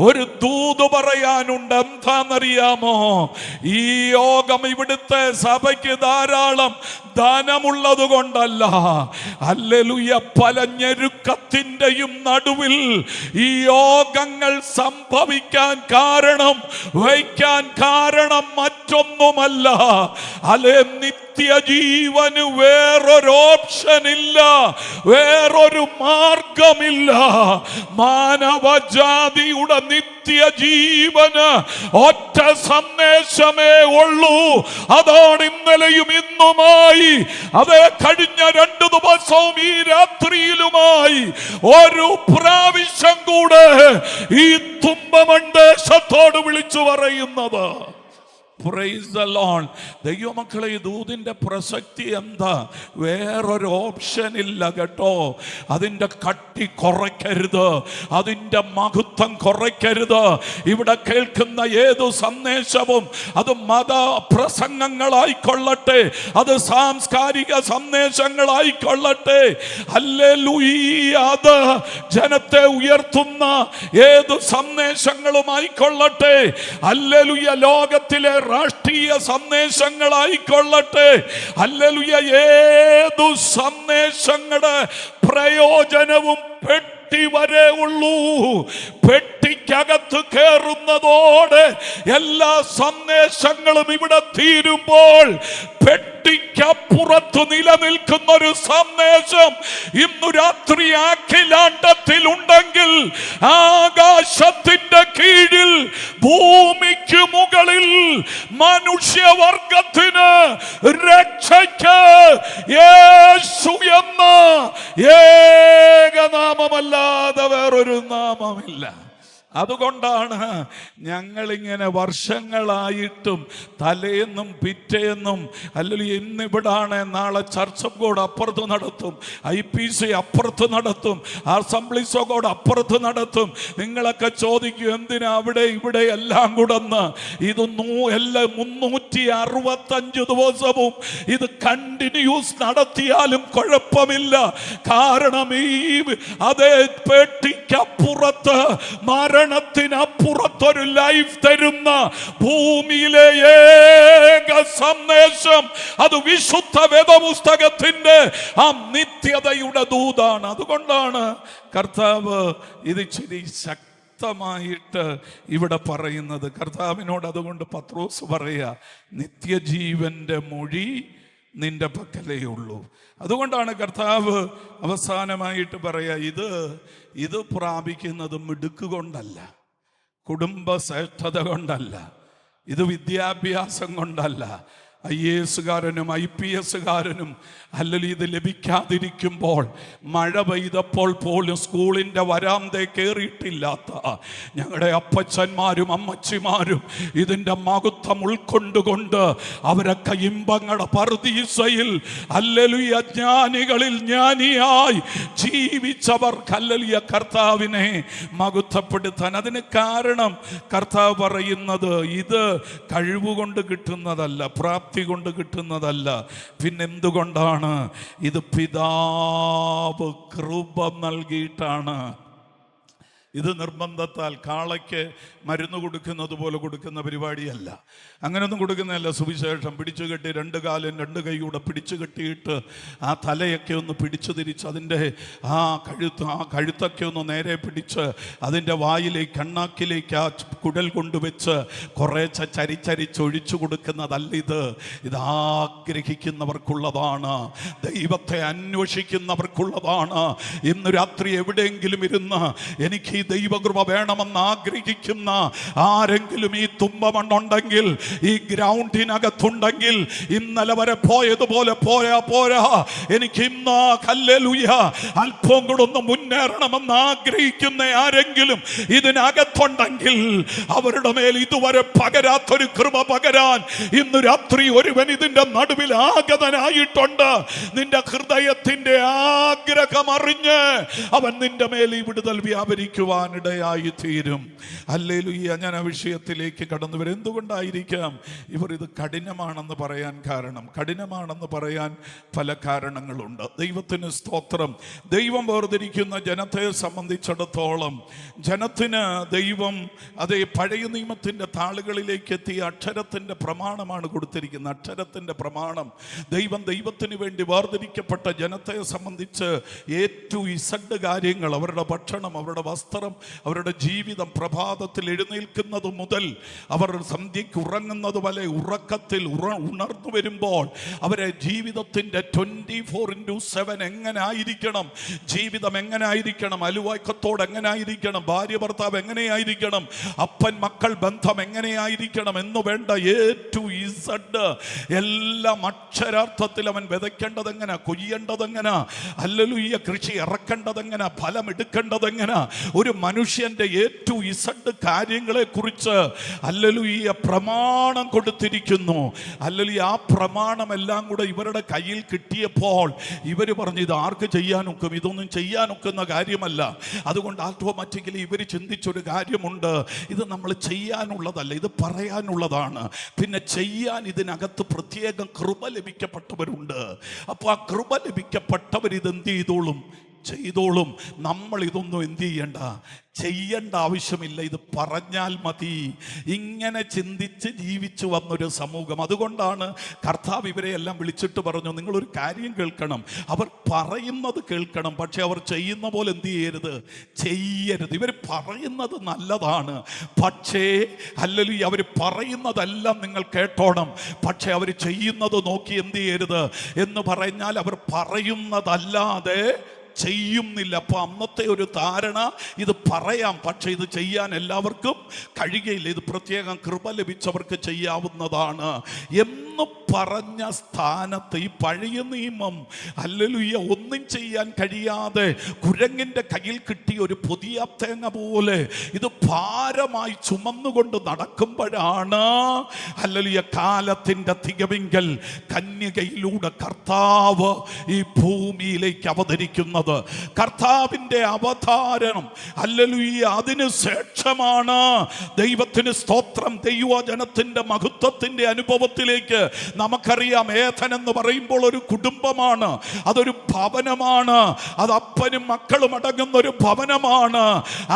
ഒരു ദൂത് പറയാനുണ്ട്. എന്താണെന്നറിയാമോ? ഈ യോഗം ഇവിടുത്തെ സഭയ്ക്ക് ധാരാളം ധനമുള്ളത് കൊണ്ടല്ല. ഹല്ലേലൂയ. പല ഞെരുക്കത്തിൻ്റെയും നടുവിൽ ഈ യോഗങ്ങൾ സംഭവിക്കാൻ കാരണം, വയ്ക്കാൻ കാരണം മറ്റൊന്നുമല്ല. അല്ലെ, നിത്യജീവന് വേറൊരു ഓപ്ഷൻ ഇല്ല, വേറൊരു മാർഗമില്ല. മാനവജാതിയുടെ നിത്യജീവന് ഒറ്റ സന്ദേശമേ ഉള്ളൂ. അതാണ് ഇന്നലെയും ഇന്നുമായി, അതേ കഴിഞ്ഞ 2 ദിവസവും ഈ രാത്രിയിലുമായി ഒരു പ്രാവശ്യം കൂടെ ഈ തുമ്പമണ്ഡേശത്തോട് വിളിച്ചു പറയുന്നത്. Price the Lord. ദൈവമക്കളെ, ഈ ദൂതിൻ്റെ പ്രസക്തി എന്താ? വേറൊരു ഓപ്ഷൻ ഇല്ല കേട്ടോ. അതിൻ്റെ കട്ടി കുറയ്ക്കരുത്, അതിൻ്റെ മഹത്വം കുറയ്ക്കരുത്. ഇവിടെ കേൾക്കുന്ന ഏതു സന്ദേശവും, അത് മത പ്രസംഗങ്ങളായിക്കൊള്ളട്ടെ, അത് സാംസ്കാരിക സന്ദേശങ്ങളായിക്കൊള്ളട്ടെ, ഹല്ലേലൂയ, അത് ജനത്തെ ഉയർത്തുന്ന ഏതു സന്ദേശങ്ങളുമായിക്കൊള്ളട്ടെ, ഹല്ലേലൂയ, ലോകത്തിലെ രാഷ്ട്രീയ സന്ദേശങ്ങളായിക്കൊള്ളട്ടെ, ഹല്ലേലൂയ, ഏതു സന്ദേശങ്ങളുടെ പ്രയോജനവും പെട്ടി വരെ ഉള്ളൂ. പെട്ടിക്കകത്ത് കയറുന്നതോടെ എല്ലാ സന്ദേശങ്ങളും ഇവിടെ തീരുമ്പോൾ പെട്ടിക്കപ്പുറത്ത് നിലനിൽക്കുന്ന ഒരു സന്ദേശം ഇന്നു രാത്രി അഖിലാണ്ടത്തിൽ ഉണ്ടെങ്കിൽ, ആകാശത്തിന്റെ കീഴിൽ ഭൂമിക്ക് മുകളിൽ മനുഷ്യവർഗത്തിന് രക്ഷയ്ക്ക് യേശു എന്ന ഏകനാമമല്ലാതെ വേറൊരു നാമമില്ല. അതുകൊണ്ടാണ് ഞങ്ങളിങ്ങനെ വർഷങ്ങളായിട്ടും തലേന്നും പിറ്റേന്നും, അല്ലെങ്കിൽ ഇന്നിവിടാണ്, നാളെ ചർച്ച് ഓഫ് ഗോഡ് അപ്പുറത്ത് നടത്തും, IPC അപ്പുറത്ത് നടത്തും, അസംബ്ലീസ് ഓഫ് ഗോഡ് അപ്പുറത്ത് നടത്തും. നിങ്ങളൊക്കെ ചോദിക്കും എന്തിനാ അവിടെ ഇവിടെ എല്ലാം കൂടെന്ന്. ഇത് എല്ലാം 365 ദിവസവും ഇത് കണ്ടിന്യൂസ് നടത്തിയാലും കുഴപ്പമില്ല. കാരണം ഈ അതേ പെട്ടിക്കപ്പുറത്ത്, മരണത്തിനപ്പുറത്തൊരു ലൈഫ് തരുന്ന ഭൂമിയിലെ ഏക സന്ദേശം അത് വിശുദ്ധ വേദപുസ്തകത്തിന്റെ ആ നിത്യതയുടെ ദൂതാണ്. അതുകൊണ്ടാണ് കർത്താവ് ഇത് ഇച്ചിരി ശക്തമായിട്ട് ഇവിടെ പറയുന്നത്. കർത്താവിനോട് അതുകൊണ്ട് പത്രോസ് പറയാ, നിത്യജീവന്റെ മൊഴി നിന്റെ പക്കലേ ഉള്ളൂ. അതുകൊണ്ടാണ് കർത്താവ് അവസാനമായിട്ട് പറയാ, ഇത് പ്രാപിക്കുന്നത് മിടുക്ക് കൊണ്ടല്ല, കുടുംബ ശ്രേഷ്ഠത കൊണ്ടല്ല, ഇത് വിദ്യാഭ്യാസം കൊണ്ടല്ല. IAS-കാരനും IPS-കാരനും അല്ലെങ്കിൽ ഇത് ലഭിക്കാതിരിക്കുമ്പോൾ, മഴ പെയ്തപ്പോൾ പോലും സ്കൂളിൻ്റെ വരാന്തേ കയറിയിട്ടില്ലാത്ത ഞങ്ങളുടെ അപ്പച്ചന്മാരും അമ്മച്ചിമാരും ഇതിൻ്റെ മഹത്വം ഉൾക്കൊണ്ടുകൊണ്ട് അവരൊക്കെ ഇമ്പങ്ങളുടെ പറുദീസയിൽ ഹല്ലേലൂയ ജ്ഞാനികളിൽ ജ്ഞാനിയായി ജീവിച്ചവർ ഹല്ലേലൂയ കർത്താവിനെ മഹത്വപ്പെടുത്താൻ. അതിന് കാരണം കർത്താവ് പറയുന്നത് ഇത് കഴിവുകൊണ്ട് കിട്ടുന്നതല്ല, പ്രാപ്തി കൊണ്ട് കിട്ടുന്നതല്ല. പിന്നെന്തുകൊണ്ടാണ്? ഇത് പിതാവ് കൃപ നൽകിയിട്ടാണ്. ഇത് നിർബന്ധത്താൽ, കാളയ്ക്ക് മരുന്ന് കൊടുക്കുന്നത് പോലെ കൊടുക്കുന്ന പരിപാടിയല്ല, അങ്ങനെയൊന്നും കൊടുക്കുന്നതല്ല. സുവിശേഷം പിടിച്ചു കെട്ടി 2 കാലും 2 കൈയൂടെ പിടിച്ചു കെട്ടിയിട്ട് ആ തലയൊക്കെ ഒന്ന് പിടിച്ചു തിരിച്ച് അതിൻ്റെ ആ കഴുത്തൊക്കെ ഒന്ന് നേരെ പിടിച്ച് അതിൻ്റെ വായിലേക്ക് കണ്ണാക്കിലേക്ക് ആ കുടൽ കൊണ്ടുവച്ച് കുറേശ്ശെ ചരിച്ചൊഴിച്ചു കൊടുക്കുന്നതല്ല. ഇത് ആഗ്രഹിക്കുന്നവർക്കുള്ളതാണ്, ദൈവത്തെ അന്വേഷിക്കുന്നവർക്കുള്ളതാണ്. ഇന്ന് രാത്രി എവിടെയെങ്കിലും ഇരുന്ന് എനിക്ക് ഈ ദൈവകൃപ വേണമെന്ന് ആഗ്രഹിക്കുന്ന ആരെങ്കിലും ഈ തുമ്പമണ്ണുണ്ടെങ്കിൽ, ഈ ഗ്രൗണ്ടിനകത്തുണ്ടെങ്കിൽ, ഇന്നലെ വരെ പോയതുപോലെ പോരാ, എനിക്ക് ഇന്ന് ഹല്ലേലൂയ അല്പം കൂടെ ഒന്ന് മുന്നേറണമെന്ന് ആഗ്രഹിക്കുന്ന ആരെങ്കിലും ഇതിനകത്തുണ്ടെങ്കിൽ, അവരുടെ മേൽ ഇതുവരെ പകരാത്തൊരു കൃപ പകരാൻ ഇന്ന് രാത്രി ഒരുവൻ ഇതിന്റെ നടുവിൽ ആഗതനായിട്ടുണ്ട്. നിന്റെ ഹൃദയത്തിന്റെ ആഗ്രഹം അറിഞ്ഞ് അവൻ നിന്റെ മേൽ ഈ വിടുതൽ വ്യാപരിക്കുവാനിടയായി തീരും. ഹല്ലേലൂയ. ഞാൻ ആ വിഷയത്തിലേക്ക് കടന്നു വരും. എന്തുകൊണ്ടായിരിക്കാം ഇവർ ഇത് കഠിനമാണെന്ന് പറയാൻ കാരണം? കഠിനമാണെന്ന് പറയാൻ പല കാരണങ്ങളുണ്ട്. ദൈവത്തിന് സ്തോത്രം. ദൈവം വേർതിരിക്കുന്ന ജനത്തെ സംബന്ധിച്ചിടത്തോളം ജനത്തിന് ദൈവം അതേ പഴയ നിയമത്തിന്റെ താളുകളിലേക്ക് എത്തിയ അക്ഷരത്തിന്റെ പ്രമാണമാണ് കൊടുത്തിരിക്കുന്നത്. അക്ഷരത്തിന്റെ പ്രമാണം. ദൈവത്തിന് വേണ്ടി വേർതിരിക്കപ്പെട്ട ജനത്തെ സംബന്ധിച്ച് A to Z കാര്യങ്ങൾ, അവരുടെ ഭക്ഷണം, അവരുടെ വസ്ത്രം, അവരുടെ ജീവിതം, പ്രഭാതത്തിൽ എഴുന്നേൽക്കുന്നത് മുതൽ അവർ സന്ധ്യയ്ക്ക് ഉറങ്ങുന്നത് വരെ ഉറക്കത്തിൽ ഉണർന്നു വരുമ്പോൾ അവരെ ജീവിതത്തിന്റെ 24/7 എങ്ങനെ ആയിരിക്കണം, ജീവിതം എങ്ങനെ ആയിരിക്കണം, അലുവായ്ക്കത്തോട് എങ്ങനെ ആയിരിക്കണം, ഭാര്യ ഭർത്താവ് എങ്ങനെയായിരിക്കണം, അപ്പൻ മക്കൾ ബന്ധം എങ്ങനെയായിരിക്കണം എന്ന് വേണ്ട A to Z എല്ലാം അക്ഷരാർത്ഥത്തിൽ അവൻ വിതയ്ക്കേണ്ടതെങ്ങനെ, കൊയ്യേണ്ടതെങ്ങനെ, ഹല്ലേലൂയ കൃഷി ഇറക്കേണ്ടതെങ്ങനെ, ഫലം എടുക്കേണ്ടതെങ്ങനെ, ഒരു മനുഷ്യന്റെ A to Z കാര്യങ്ങളെ കുറിച്ച് ഹല്ലേലൂയ പ്രമാണം കൊടുത്തിരിക്കുന്നു. ഹല്ലേലൂയ. ആ പ്രമാണം എല്ലാം കൂടെ ഇവരുടെ കയ്യിൽ കിട്ടിയപ്പോൾ ഇവർ പറഞ്ഞു, ഇത് ആർക്ക് ചെയ്യാനൊക്കും, ഇതൊന്നും ചെയ്യാനൊക്കുന്ന കാര്യമല്ല. അതുകൊണ്ട് ഓട്ടോമാറ്റിക്കലി ഇവർ ചിന്തിച്ചൊരു കാര്യമുണ്ട്, ഇത് നമ്മൾ ചെയ്യാനുള്ളതല്ല, ഇത് പറയാനുള്ളതാണ്. പിന്നെ ചെയ്യാൻ ഇതിനകത്ത് പ്രത്യേകം കൃപ ലഭിക്കപ്പെട്ടവരുണ്ട്. അപ്പോൾ ആ കൃപ ലഭിക്കപ്പെട്ടവർ ഇതെന്ത് ചെയ്തോളും. നമ്മൾ ഇതൊന്നും എന്ത് ചെയ്യേണ്ട ആവശ്യമില്ല, ഇത് പറഞ്ഞാൽ മതി. ഇങ്ങനെ ചിന്തിച്ച് ജീവിച്ചു വന്നൊരു സമൂഹം. അതുകൊണ്ടാണ് കർത്താവ് ഇവരെ എല്ലാം വിളിച്ചിട്ട് പറഞ്ഞു, നിങ്ങളൊരു കാര്യം കേൾക്കണം, അവർ പറയുന്നത് കേൾക്കണം, പക്ഷെ അവർ ചെയ്യുന്ന പോലെ എന്ത് ചെയ്യരുത്. ഇവർ പറയുന്നത് നല്ലതാണ്, പക്ഷേ ഹല്ലേലൂയ അവർ പറയുന്നതെല്ലാം നിങ്ങൾ കേട്ടോണം, പക്ഷെ അവർ ചെയ്യുന്നത് നോക്കി എന്ത് ചെയ്യരുത് എന്ന് പറഞ്ഞാൽ അവർ പറയുന്നതല്ലാതെ ചെയ്യുന്നില്ല. അപ്പൊ അന്നത്തെ ഒരു ധാരണ, ഇത് പറയാം പക്ഷെ ഇത് ചെയ്യാൻ എല്ലാവർക്കും കഴിയുകയില്ല, ഇത് പ്രത്യേകം കൃപ ലഭിച്ചവർക്ക് ചെയ്യാവുന്നതാണ് എന്ന് പറഞ്ഞ സ്ഥാനത്ത് ഈ പഴയ നിയമം ഹല്ലേലൂയ ഒന്നും ചെയ്യാൻ കഴിയാതെ കുരങ്ങിന്റെ കയ്യിൽ കിട്ടിയ ഒരു പുതിയ തേങ്ങ പോലെ ഇത് ഭാരമായി ചുമന്നുകൊണ്ട് നടക്കുമ്പോഴാണ് ഹല്ലേലൂയ കാലത്തിന്റെ തികവിങ്കൽ കന്യകയിലൂടെ കർത്താവ് ഈ ഭൂമിയിലേക്ക് അവതരിക്കുന്നത്. കർത്താവിന്റെ അവതാരണം ഹല്ലേലൂയ അതിനു ശേഷമാണ് ദൈവത്തിന് സ്തോത്രം ദൈവജനത്തിന്റെ മഹത്വത്തിന്റെ അനുഭവത്തിലേക്ക്. നമുക്കറിയാം, ഏഥൻ എന്ന് പറയുമ്പോൾ ഒരു കുടുംബമാണ്, അതൊരു ഭവനമാണ്, അത് അപ്പനും മക്കളും അടങ്ങുന്ന ഒരു ഭവനമാണ്.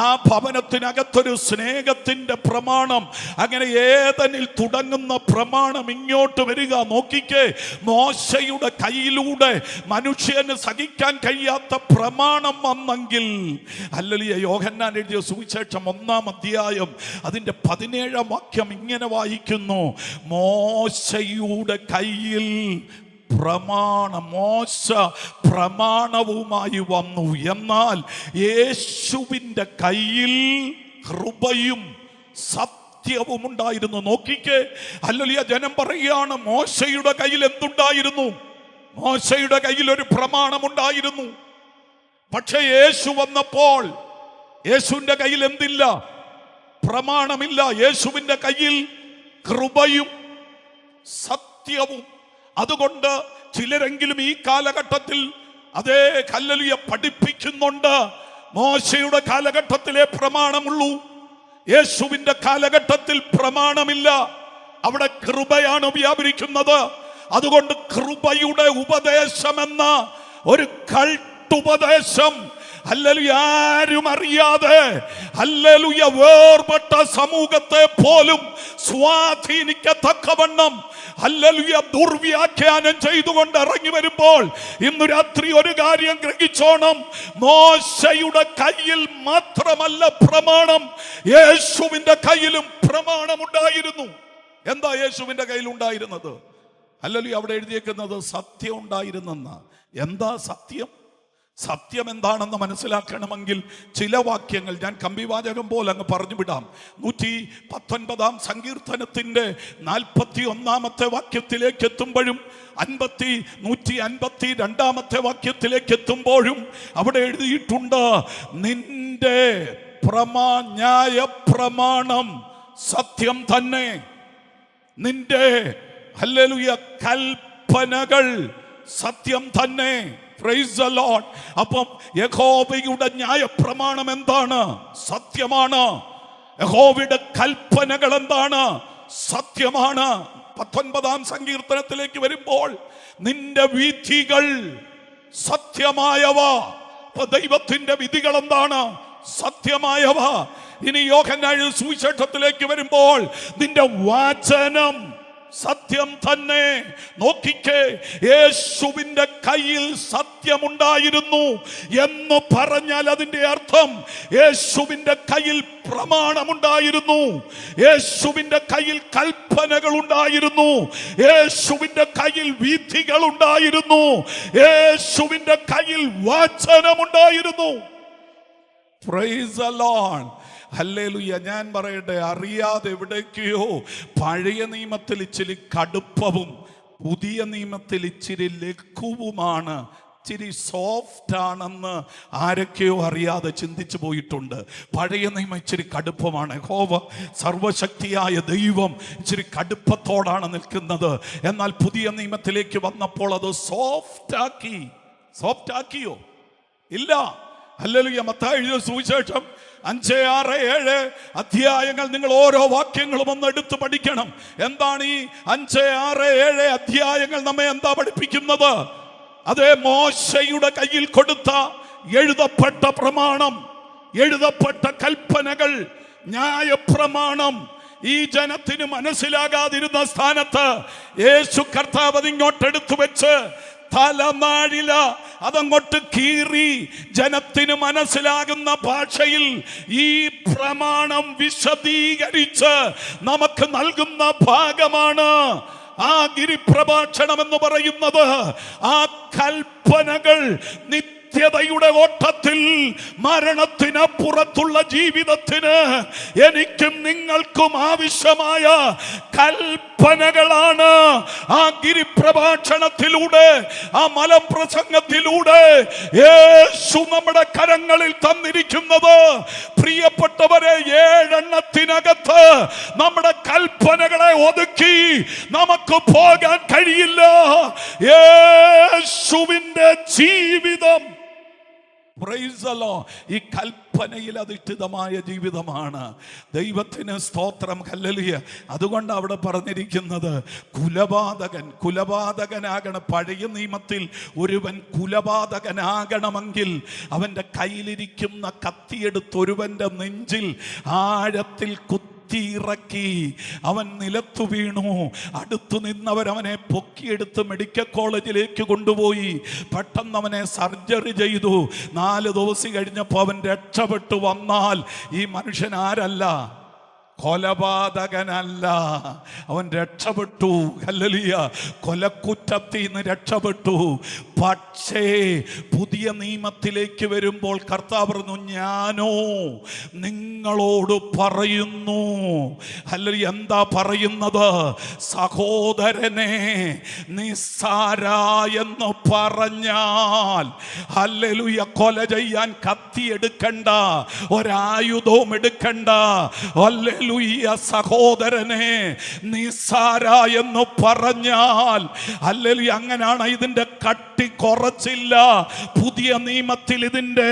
ആ ഭവനത്തിനകത്തൊരു സ്നേഹത്തിന്റെ പ്രമാണം, അങ്ങനെ ഏതനിൽ തുടങ്ങുന്ന പ്രമാണം ഇങ്ങോട്ട് വരിക. നോക്കിക്കേ, മോശയുടെ കയ്യിലൂടെ മനുഷ്യന് സഹിക്കാൻ കഴിയാത്ത പ്രമാണം വന്നെങ്കിൽ ഹല്ലേലൂയ. യോഹന്നാൻ എഴുതിയ സുവിശേഷം 1-ാം അധ്യായം അതിന്റെ 17-ാം വാക്യം ഇങ്ങനെ വായിക്കുന്നു, മോശയുടെ കയ്യിൽ മോശ പ്രമാണവുമായി വന്നു, എന്നാൽ യേശുവിൻ്റെ കയ്യിൽ കൃപയും സത്യവും ഉണ്ടായിരുന്നു. നോക്കിക്കേ, ഹല്ലേലൂയ. ജനം പറയുകയാണ്, മോശയുടെ കയ്യിൽ എന്തുണ്ടായിരുന്നു? മോശയുടെ കയ്യിൽ ഒരു പ്രമാണമുണ്ടായിരുന്നു. പക്ഷെ യേശു വന്നപ്പോൾ യേശുവിന്റെ കയ്യിൽ എന്തില്ല? പ്രമാണമില്ല. യേശുവിന്റെ കയ്യിൽ കൃപയും സത്യവും. അതുകൊണ്ട് ചിലരെങ്കിലും ഈ കാലഘട്ടത്തിൽ അതേ ഹല്ലേലൂയ പഠിപ്പിക്കുന്നുണ്ട്, മോശയുടെ കാലഘട്ടത്തിലെ പ്രമാണമുള്ളൂ, യേശുവിന്റെ കാലഘട്ടത്തിൽ പ്രമാണമില്ല, അവിടെ കൃപയാണ് വ്യാപരിക്കുന്നത്. അതുകൊണ്ട് കൃപയുടെ ഉപദേശമെന്ന ഒരു ഉപദേശം ഹല്ലേലൂയ ആരും അറിയാതെ ഹല്ലേലൂയ വേർപെട്ട സമൂഹത്തെ പോലും സ്വാധീനിക്കത്തക്കവണ്ണം ഹല്ലേലൂയ ദുർവ്യാഖ്യാനം ചെയ്തുകൊണ്ട് ഇറങ്ങി വരുമ്പോൾ ഇന്ന് രാത്രി ഒരു കാര്യം ഗ്രഹിച്ചോണം, മോശയുടെ കയ്യിൽ മാത്രമല്ല പ്രമാണം, യേശുവിന്റെ കയ്യിലും പ്രമാണമുണ്ടായിരുന്നു. എന്താ യേശുവിന്റെ കയ്യിൽ ഉണ്ടായിരുന്നത്? ഹല്ലേലൂയ അവിടെ എഴുതിയേക്കുന്നത് സത്യം ഉണ്ടായിരുന്നെന്ന. എന്താ സത്യം? സത്യം എന്താണെന്ന് മനസ്സിലാക്കണമെങ്കിൽ ചില വാക്യങ്ങൾ ഞാൻ കമ്പിവാചകം പോലെ അങ്ങ് പറഞ്ഞു വിടാം. 119 സങ്കീർത്തനത്തിന്റെ 41 വാക്യത്തിലേക്ക് എത്തുമ്പോഴും 152 വാക്യത്തിലേക്ക് എത്തുമ്പോഴും അവിടെ എഴുതിയിട്ടുണ്ട്, നിന്റെ ന്യായ പ്രമാണം സത്യം തന്നെ, നിന്റെ ഹല്ലേലൂയ കൽപ്പനകൾ സത്യം തന്നെ. Price the Lord. അപ്പം യഹോവയുടെ ന്യായപ്രമാണം എന്താണ്? സത്യമാണ്. യഹോവയുടെ കൽപ്പനകൾ എന്താണ്? സത്യമാണ്. 19 സങ്കീർത്തനത്തിലേക്ക് വരുമ്പോൾ നിന്റെ വിധികൾ സത്യമായവ. ദൈവത്തിന്റെ വിധികൾ എന്താണ്? സത്യമായവ. ഇനി യോഹന്നാൻ സുവിശേഷത്തിലേക്ക് വരുമ്പോൾ നിന്റെ വചനം സത്യം തന്നെ. നോക്കിക്കേ, യേശുവിന്റെ കയ്യിൽ സത്യമുണ്ടായിരുന്നു എന്ന് പറഞ്ഞാൽ അതിന്റെ അർത്ഥം യേശുവിന്റെ കയ്യിൽ പ്രമാണമുണ്ടായിരുന്നു, യേശുവിന്റെ കയ്യിൽ കൽപ്പനകൾ ഉണ്ടായിരുന്നു, യേശുവിന്റെ കയ്യിൽ വിധികൾ ഉണ്ടായിരുന്നു, യേശുവിന്റെ കയ്യിൽ വചനമുണ്ടായിരുന്നു. Praise the lord. ഹല്ലേലൂയ. ഞാൻ പറയട്ടെ, അറിയാതെ എവിടേക്കോ പഴയ നിയമത്തിൽ ഇച്ചിരി കടുപ്പവും പുതിയ നിയമത്തിൽ ഇച്ചിരി ലഘുവുമാണ്, ഇച്ചിരി സോഫ്റ്റ് ആണെന്ന് ആരൊക്കെയോ അറിയാതെ ചിന്തിച്ചു പോയിട്ടുണ്ട്. പഴയ നിയമം ഇച്ചിരി കടുപ്പമാണ്. യഹോവ സർവശക്തിയായ ദൈവം ഇച്ചിരി കടുപ്പത്തോടാണ് നിൽക്കുന്നത്. എന്നാൽ പുതിയ നിയമത്തിലേക്ക് വന്നപ്പോൾ അത് സോഫ്റ്റ് ആക്കിയോ? ഇല്ല. ഹല്ലേലൂയ. മത്തായി എഴുതിയ സുവിശേഷം 5, 6, 7 അധ്യായങ്ങൾ നിങ്ങൾ ഓരോ വാക്യങ്ങളും ഒന്ന് എടുത്ത് പഠിക്കണം. എന്താണ് ഈ 5, 6, 7 അധ്യായങ്ങൾ നമ്മെ എന്താ പഠിപ്പിക്കുന്നത്? അതേ മോശയുടെ കയ്യിൽ കൊടുത്ത എഴുതപ്പെട്ട പ്രമാണം, എഴുതപ്പെട്ട കൽപ്പനകൾ, ന്യായപ്രമാണം ഈ ജനത്തിന് മനസ്സിലാകാതിരുന്ന സ്ഥാനത്ത് യേശു കർത്താവ് അതിങ്ങോട്ടെടുത്തു വെച്ച് തലനാഴില അതങ്ങോട്ട് കീറി ജനത്തിന് മനസ്സിലാകുന്ന ഭാഷയിൽ ഈ പ്രമാണം വിശദീകരിച്ച് നമുക്ക് നൽകുന്ന ഭാഗമാണ് ആ ഗിരിപ്രഭാഷണം എന്ന് പറയുന്നത്. ആ കൽപ്പനകൾ നിത്യതയുടെ ഓട്ടത്തിൽ മരണത്തിനപ്പുറത്തുള്ള ജീവിതത്തിന് എനിക്കും നിങ്ങൾക്കും ആവശ്യമായ കൽപ്പനകളാണ് ആ ഗിരിപ്രഭാഷണത്തിലൂടെ, ആ മലപ്രസംഗത്തിലൂടെ യേശു നമ്മുടെ കരങ്ങളിൽ തന്നിരിക്കുന്നത്. പ്രിയപ്പെട്ടവരെ, 7 എണ്ണത്തിനകത്ത് നമ്മുടെ കൽപ്പനകളെ ഒതുക്കി നമുക്ക് പോകാൻ കഴിയില്ല. യേശുവിന്റെ ജീവിതം, പ്രൈസ് ദി ലോർഡ്, ഈ കൽപ്പനയിൽ അധിഷ്ഠിതമായ ജീവിതമാണ്. ദൈവത്തിന് സ്തോത്രം. ഹല്ലേലൂയ. അതുകൊണ്ട് അവിടെ പറഞ്ഞിരിക്കുന്നത് കുലപാതകനാകണം. പഴയ നിയമത്തിൽ ഒരുവൻ കുലപാതകനാകണമെങ്കിൽ അവന്റെ കയ്യിലിരിക്കുന്ന കത്തിയെടുത്ത് ഒരുവന്റെ നെഞ്ചിൽ ആഴത്തിൽ ഇറക്കി അവൻ നിലത്തു വീണു. അടുത്തു നിന്നവരവനെ പൊക്കിയെടുത്ത് മെഡിക്കൽ കോളേജിലേക്ക് കൊണ്ടുപോയി. പെട്ടെന്ന് അവനെ സർജറി ചെയ്തു. 4 ദിവസം കഴിഞ്ഞപ്പോൾ അവൻ രക്ഷപ്പെട്ടു വന്നാൽ ഈ മനുഷ്യൻ ആരല്ല? കൊലപാതകനല്ല. അവൻ രക്ഷപ്പെട്ടു. ഹല്ലേലൂയ. കൊലക്കുറ്റത്തിൽ നിന്ന് രക്ഷപ്പെട്ടു. പക്ഷേ പുതിയ നിയമത്തിലേക്ക് വരുമ്പോൾ കർത്താവ് പറഞ്ഞു, ഞാനോ നിങ്ങളോട് പറയുന്നു. ഹല്ലേലൂയ. എന്താ പറയുന്നത്? സഹോദരനെ നിസ്സാര എന്ന് പറഞ്ഞാൽ, ഹല്ലേലൂയ, കൊല ചെയ്യാൻ കത്തി എടുക്കണ്ട, ഒരായുധവും എടുക്കണ്ട. ഹല്ലേലൂയ. സഹോദരനെ നിസ്സാര എന്ന് പറഞ്ഞാൽ, ഹല്ലേലൂയ, അങ്ങനെയാണ് ഇതിന്റെ കട്ടി കുറച്ചില്ല. പുതിയ നിയമത്തിൽ ഇതിന്റെ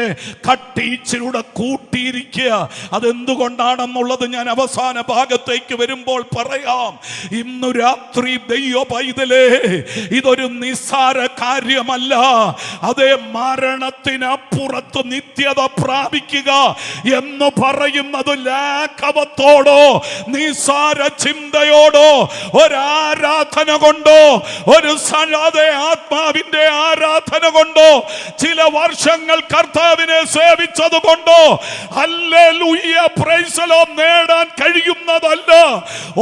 കട്ടി ഇച്ചിലൂടെ കൂട്ടിയിരിക്കുക. അതെന്തുകൊണ്ടാണെന്നുള്ളത് ഞാൻ അവസാന ഭാഗത്തേക്ക് വരുമ്പോൾ പറയാം. ഇന്നു രാത്രി ദൈവ പൈതലേ, ഇതൊരു നിസ്സാര കാര്യമല്ല. അതേ, മരണത്തിനപ്പുറത്ത് നിത്യത പ്രാപിക്കുക എന്ന് പറയുന്നത് ലാഘവത്തോടോ നിസ്സാര ചിന്തയോടോ ഒരാരാധന കൊണ്ടോ ഒരു ആത്മാവിന്റെ ആരാധന കൊണ്ടോ ചില വർഷങ്ങൾ കർത്താവിനെ സേവിച്ചത് കൊണ്ടോ ഹല്ലേലൂയ പ്രൈസ് ദി ലോർഡ് നേടാൻ കഴിയുന്നതല്ല.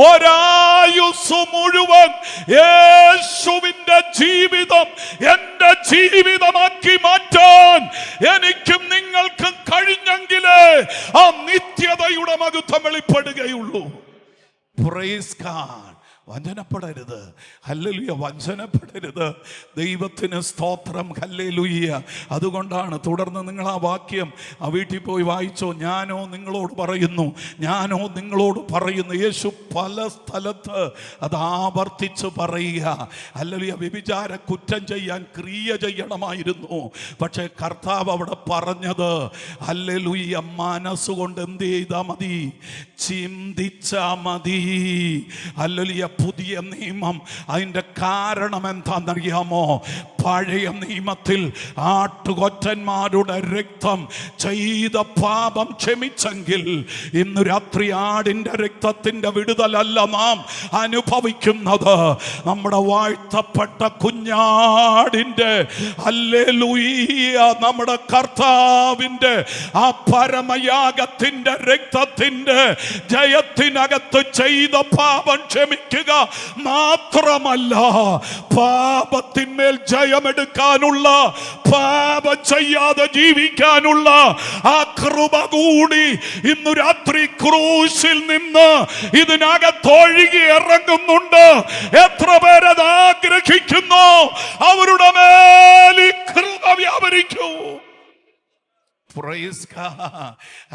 ഒരായുസ്സു മുഴുവൻ യേശുവിന്റെ ജീവിതം എന്റെ ജീവിതമാക്കി മാറ്റാൻ എനിക്കും നിങ്ങൾക്കും കഴിഞ്ഞെങ്കിലേ ആ നിത്യതയുടെ മഹത്വം വെളിപ്പെടുകയുള്ളൂ. Praise God. വഞ്ചനപ്പെടരുത്. ഹല്ലേലൂയ, വഞ്ചനപ്പെടരുത്. ദൈവത്തിന് സ്തോത്രം. ഹല്ലേലൂയ. അതുകൊണ്ടാണ് തുടർന്ന് നിങ്ങൾ ആ വാക്യം ആ വീട്ടിൽ പോയി വായിച്ചോ. ഞാനോ നിങ്ങളോട് പറയുന്നു. യേശു പല സ്ഥലത്ത് അത് ആവർത്തിച്ച് പറയുക. ഹല്ലേലൂയ. വ്യഭിചാര കുറ്റം ചെയ്യാൻ ക്രിയ ചെയ്യണമായിരുന്നു. പക്ഷേ കർത്താവ് അവിടെ പറഞ്ഞത് ഹല്ലേലൂയ, മനസ്സുകൊണ്ട് എന്ത് ചെയ്താൽ മതി? ചിന്തിച്ചാ മതി. ഹല്ലേലൂയ. പുതിയ നിയമം അതിൻ്റെ കാരണം എന്താണെന്നറിയാമോ? പഴയ നിയമത്തിൽ ആട്ടുകൊറ്റന്മാരുടെ രക്തം ചെയ്ത പാപം ക്ഷമിച്ചെങ്കിൽ ഇന്ന് രാത്രി ആടിൻ്റെ രക്തത്തിൻ്റെ വിടുതലല്ല നാം അനുഭവിക്കുന്നത്. നമ്മുടെ വാഴ്ത്തപ്പെട്ട കുഞ്ഞാടിൻ്റെ ഹല്ലേലൂയ, നമ്മുടെ കർത്താവിൻ്റെ ആ പരമയാഗത്തിൻ്റെ രക്തത്തിൻ്റെ ജയത്തിനകത്ത് ചെയ്ത പാപം ക്ഷമിക്കുക മാത്രമല്ല, പാപത്തിന്മേൽ ജയമെടുക്കാനുള്ള, പാപം ചെയ്യാതെ ജീവിക്കാനുള്ള ആ കൃപ കൂടി ഇന്ന് രാത്രി ക്രൂശിൽ നിന്ന് ഇതിനകത്തൊഴുകി ഇറങ്ങുന്നുണ്ട്. എത്ര പേരത് ആഗ്രഹിക്കുന്നു അവരുടെ മേൽ ഈ കൃപ വ്യാപരിക്കൂ.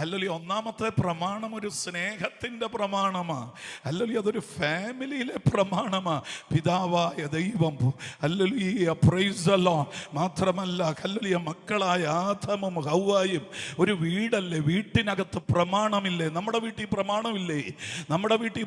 അല്ലെങ്കിൽ ഒന്നാമത്തെ പ്രമാണം ഒരു സ്നേഹത്തിന്റെ പ്രമാണമാണ്. അല്ലെങ്കിൽ അതൊരു ഫാമിലിയിലെ പ്രമാണമാണ്. പിതാവായ ദൈവം മാത്രമല്ല, അല്ലെങ്കിൽ മക്കളായ ആദമും ഹവ്വായും ഒരു വീടല്ലേ, വീട്ടിനകത്ത് പ്രമാണമില്ലേ? നമ്മുടെ വീട്ടിൽ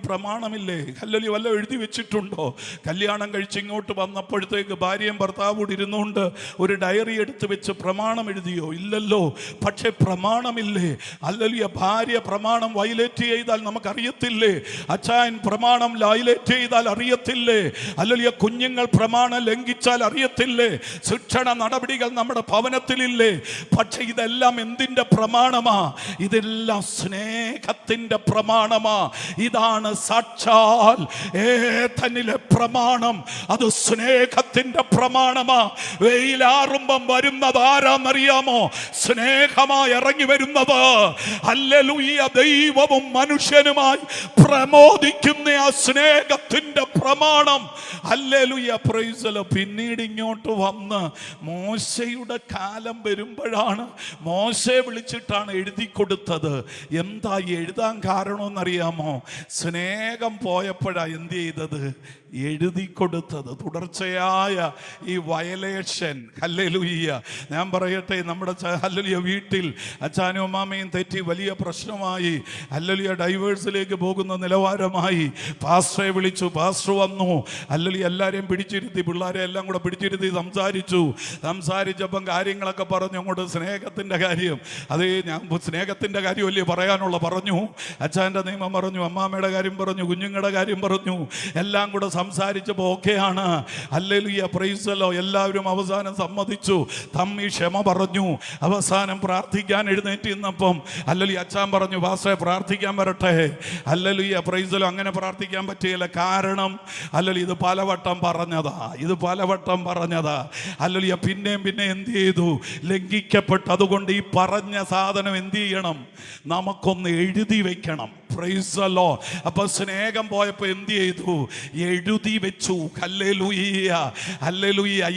പ്രമാണമില്ലേ? അല്ലെങ്കിൽ വല്ല എഴുതി വെച്ചിട്ടുണ്ടോ? കല്യാണം കഴിച്ച് ഇങ്ങോട്ട് വന്നപ്പോഴത്തേക്ക് ഭാര്യയും ഭർത്താവോട് ഇരുന്നുകൊണ്ട് ഒരു ഡയറി എടുത്ത് വെച്ച് പ്രമാണം എഴുതിയോ? ഇല്ലല്ലോ. പക്ഷെ പ്രമാണമില്ലേ? അല്ലെങ്കിൽ ഭാര്യ പ്രമാണം വയലേറ്റ് ചെയ്താൽ നമുക്കറിയത്തില്ലേ? അച്ഛൻ പ്രമാണം വയലേറ്റ് ചെയ്താൽ അറിയത്തില്ലേ? അല്ലെങ്കിൽ കുഞ്ഞുങ്ങൾ പ്രമാണം ലംഘിച്ചാൽ അറിയത്തില്ലേ? ശിക്ഷണ നടപടികൾ നമ്മുടെ ഭവനത്തിലില്ലേ? പക്ഷെ ഇതെല്ലാം എന്തിൻ്റെ പ്രമാണമാ? ഇതെല്ലാം സ്നേഹത്തിൻ്റെ പ്രമാണമാ. ഇതാണ് സാക്ഷാൽ ഏതനിലെ പ്രമാണം. അത് സ്നേഹത്തിൻ്റെ പ്രമാണമാ. വെയിലാറുമ്പം വരുന്നത് ആരാന്നറിയാമോ? സ്നേഹമായി ഇറങ്ങി വരുന്നത്. ഹല്ലേലൂയ. ദൈവവും മനുഷ്യനുമായി പ്രമോദിക്കുന്ന ആ സ്നേഹത്തിന്റെ പ്രമാണം. ഹല്ലേലൂയ. Price the Lord. പിന്നീട് ഇങ്ങോട്ട് വന്ന് മോശയുടെ കാലം വരുമ്പോഴാണ് മോശയെ വിളിച്ചിട്ടാണ് എഴുതി കൊടുത്തത്. എന്താ എഴുതാൻ കാരണമെന്നറിയാമോ? സ്നേഹം പോയപ്പോഴാണ് എന്ത് ചെയ്തത്? എഴുതി കൊടുത്തത്. തുടർച്ചയായ ഈ വയലേഷൻ. ഹല്ലേലൂയ. ഞാൻ പറയട്ടെ, നമ്മുടെ ഹല്ലേലൂയ വീട്ടിൽ അച്ഛനും അമ്മാമയും തെറ്റി വലിയ പ്രശ്നമായി. ഹല്ലേലൂയ. ഡൈവേഴ്സിലേക്ക് പോകുന്ന നിലവാരമായി. പാസ്റ്ററെ വിളിച്ചു, പാസ്റ്റർ വന്നു. ഹല്ലേലൂയ. എല്ലാവരെയും പിടിച്ചിരുത്തി, പിള്ളേരെ എല്ലാം കൂടെ പിടിച്ചിരുത്തി സംസാരിച്ചപ്പം കാര്യങ്ങളൊക്കെ പറഞ്ഞു. അങ്ങോട്ട് സ്നേഹത്തിൻ്റെ കാര്യം, അതേ ഞാൻ സ്നേഹത്തിൻ്റെ കാര്യമല്ലേ പറയാനുള്ള പറഞ്ഞു. അച്ഛൻ്റെ നിയമം പറഞ്ഞു, അമ്മാമ്മയുടെ കാര്യം പറഞ്ഞു, കുഞ്ഞുങ്ങളുടെ കാര്യം പറഞ്ഞു. എല്ലാം കൂടെ സംസാരിച്ചപ്പോൾ ഓക്കെയാണ്. ഹല്ലേലൂയ. Price the Lord. എല്ലാവരും അവസാനം സമ്മതിച്ചു, തമ്മിൽ ക്ഷമ പറഞ്ഞു. അവസാനം പ്രാർത്ഥിക്കാൻ എഴുന്നേറ്റ് നിന്നപ്പം ഹല്ലേലൂയ അച്ഛൻ പറഞ്ഞു, പാസ്റ്ററെ പ്രാർത്ഥിക്കാൻ വരട്ടെ. ഹല്ലേലൂയ. Price the Lord. അങ്ങനെ പ്രാർത്ഥിക്കാൻ പറ്റിയില്ല. കാരണം ഹല്ലേലൂയ ഇത് പലവട്ടം പറഞ്ഞതാ. ഹല്ലേലൂയ. പിന്നെയും എന്ത് ചെയ്തു? ലംഘിക്കപ്പെട്ടു. അതുകൊണ്ട് ഈ പറഞ്ഞ സാധനം എന്ത് ചെയ്യണം? നമുക്കൊന്ന് എഴുതി വെക്കണം. Price the Lord. അപ്പൊ സ്നേഹം പോയപ്പോ എന്ത് ചെയ്തു? എഴുതി വെച്ചു. ഹല്ലേലൂയ.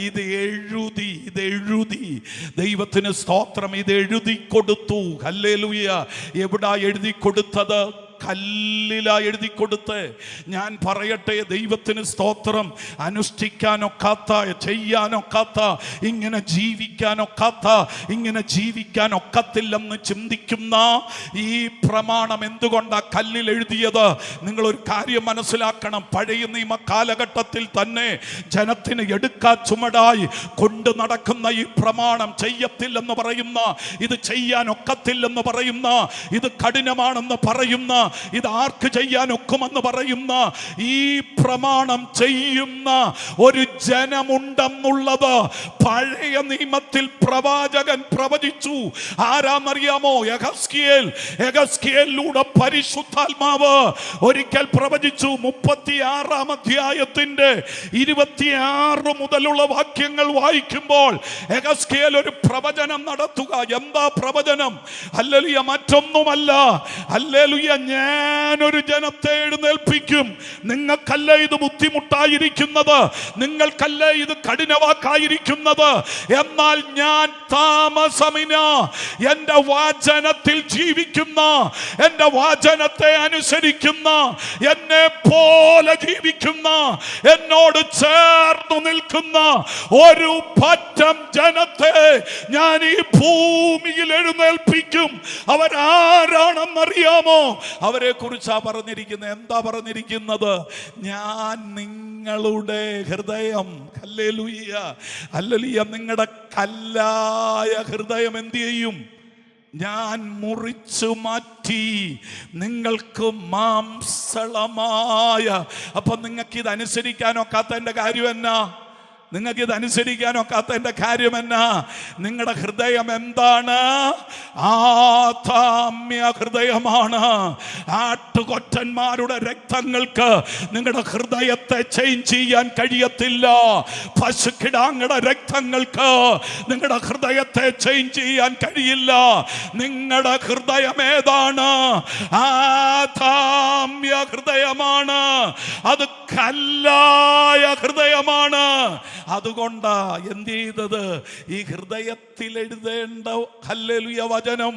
ഇത് എഴുതി ദൈവത്തിന് സ്തോത്രം. ഇത് എഴുതി കൊടുത്തു. ഹല്ലേലൂയ. എവിടാ എഴുതി കൊടുത്തത്? കല്ലിലാ എഴുതി കൊടുത്ത്. ഞാൻ പറയട്ടെ, ദൈവത്തിന് സ്തോത്രം. അനുഷ്ഠിക്കാനൊക്കാത്ത, ചെയ്യാനൊക്കാത്ത, ഇങ്ങനെ ജീവിക്കാനൊക്കത്തില്ലെന്ന് ചിന്തിക്കുന്ന ഈ പ്രമാണം എന്തുകൊണ്ടാ കല്ലിൽ എഴുതിയത്? നിങ്ങളൊരു കാര്യം മനസ്സിലാക്കണം. പഴയ നിയമ കാലഘട്ടത്തിൽ തന്നെ ജനത്തിന് എടുക്കാ ചുമടായി കൊണ്ട് നടക്കുന്ന ഈ പ്രമാണം, ചെയ്യത്തില്ലെന്ന് പറയുന്ന, ഇത് ചെയ്യാനൊക്കത്തില്ലെന്ന് പറയുന്ന, ഇത് കഠിനമാണെന്ന് പറയുന്ന ഇത് ആർക്ക് ചെയ്യാൻ ഒക്കുമെന്ന് പറയുന്ന ഈ പ്രമാണം ചെയ്യുന്ന ഒരു ജനമുണ്ടെന്നുള്ളത് പഴയ നിയമത്തിൽ പ്രവാചകൻ പ്രവചിച്ചു. ആരാന്നറിയാമോ? യെഹെസ്കേലിലൂടെ പരിശുദ്ധാത്മാവ് ഒരിക്കൽ പ്രവചിച്ചു. 36-ാം അധ്യായത്തിന്റെ 26 മുതലുള്ള വാക്യങ്ങൾ വായിക്കുമ്പോൾ യെഹെസ്കേൽ ഒരു പ്രവചനം നടത്തുക. എന്താ പ്രവചനം? ഹല്ലേലൂയ, മറ്റൊന്നുമല്ല. ഹല്ലേലൂയ, ഞാനൊരു ജനത്തെ എഴുന്നേൽപ്പിക്കും. നിങ്ങൾക്കല്ല ഇത് ബുദ്ധിമുട്ടായിരിക്കുന്നത്, നിങ്ങൾക്കല്ല ഇത് കഠിനവാക്കായിരിക്കുന്നത്. എന്നാൽ ഞാൻ താമസമിന എന്റെ വചനത്തിൽ ജീവിക്കുന്ന, എന്റെ വചനത്തെ അനുസരിക്കുന്ന, എന്നെ പോലെ ജീവിക്കുന്ന, എന്നോട് ചേർന്നു നിൽക്കുന്ന ഒരു പറ്റം ജനത്തെ ഞാൻ ഈ ഭൂമിയിൽ എഴുന്നേൽപ്പിക്കും. അവരാരാണെന്നറിയാമോ? അവരെ കുറിച്ചാ പറഞ്ഞിരിക്കുന്നത്. എന്താ പറഞ്ഞിരിക്കുന്നത്? ഞാൻ നിങ്ങളുടെ ഹൃദയം, ഹല്ലേലൂയ ഹല്ലേലൂയ, നിങ്ങളുടെ കല്ലായ ഹൃദയം എന്ത് ചെയ്യും? ഞാൻ മുറിച്ചു മാറ്റി നിങ്ങൾക്ക് മാംസളമായ. അപ്പൊ നിങ്ങൾക്ക് ഇത് അനുസരിക്കാനൊക്കാത്തതിന്റെ കാര്യം എന്നാ? നിങ്ങൾക്ക് ഇത് അനുസരിക്കാനൊക്കാത്തതിന്റെ കാര്യം എന്നാ? നിങ്ങളുടെ ഹൃദയം എന്താണ്? ആദാമ്യ ഹൃദയമാണ്. ആട്ടുകൊറ്റന്മാരുടെ രക്തങ്ങൾക്ക് നിങ്ങളുടെ ഹൃദയത്തെ ചേഞ്ച് ചെയ്യാൻ കഴിയത്തില്ല. പശുക്കിടാങ്ങളുടെ രക്തങ്ങൾക്ക് നിങ്ങളുടെ ഹൃദയത്തെ ചേഞ്ച് ചെയ്യാൻ കഴിയില്ല. നിങ്ങളുടെ ഹൃദയം ഏതാണ്? ആദാമ്യ ഹൃദയമാണ്. അത് കല്ലായ ഹൃദയമാണ്. അതുകൊണ്ടാ എന്ത് ചെയ്തത്? ഈ ഹൃദയത്തിൽ എഴുതേണ്ട ഹല്ലേലൂയ വചനം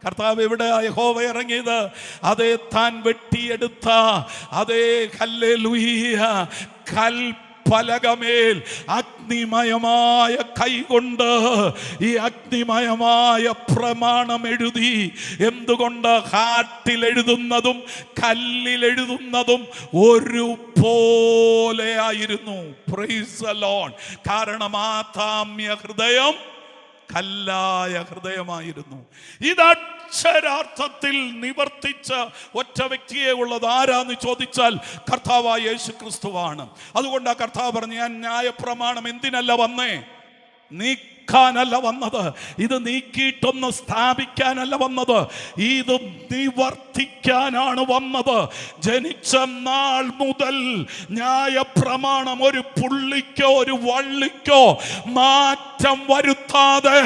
കർത്താവ് എവിടെ യഹോവ ഇറങ്ങിയത്? അതേ താൻ വെട്ടിയെടുത്ത അതേ ഹല്ലേലൂയ കൽപ്പലകമേൽ അഗ്നിമയമായ കൈകൊണ്ട് ഈ അഗ്നിമയമായ പ്രമാണം എഴുതി. എന്തുകൊണ്ട്? ഹാർട്ടിൽ എഴുതുന്നതും കല്ലിൽ എഴുതുന്നതും ഒരു പോലെ ആയിരുന്നു. Price the Lord. കാരണം ആദാമ്യ ഹൃദയം കല്ലായ ഹൃദയമായിരുന്നു. ഇത് അക്ഷരാർത്ഥത്തിൽ നിവർത്തിച്ച ഒറ്റ വ്യക്തിയെ ഉള്ളത്. ആരാന്ന് ചോദിച്ചാൽ കർത്താവായ യേശു ക്രിസ്തുവാണ്. അതുകൊണ്ട് ആ കർത്താവ് പറഞ്ഞു, ഞാൻ ന്യായപ്രമാണം എന്തിനല്ല വന്നേ? നീക്കാനല്ല വന്നത്, ഇത് നീക്കിയിട്ടൊന്ന് സ്ഥാപിക്കാനല്ല വന്നത്, ഇത് നിവർത്തിക്കാനാണ് വന്നത്. ജനിച്ച നാൾ മുതൽ ന്യായപ്രമാണം ഒരു പുള്ളിക്കോ ഒരു വള്ളിക്കോ മാറ്റം വരുത്താതെ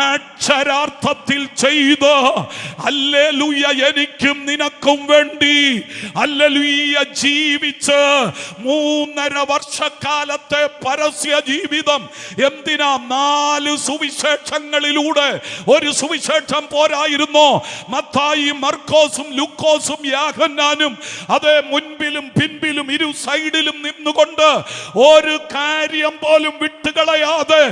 അക്ഷരാർത്ഥത്തിൽ ചെയ്ത് ഹല്ലേലൂയ എനിക്കും നിനക്കും വേണ്ടി ഹല്ലേലൂയ ജീവിച്ച് 3.5 വർഷക്കാലത്തെ പരസ്യ ജീവിതം. എന്തിനാ? 4 സുവിശേഷങ്ങളിലൂടെ. ഒരു സുവിശേഷം പോരായിരുന്നു. മത്തായിയും മർക്കോസും ലൂക്കോസും യോഹന്നാനും അതേ മുൻപിലും പിൻപിലും ഇരു സൈഡിലും നിന്നുകൊണ്ട് ഒരു കാര്യം പോലും വിട്ടുകളയാതെ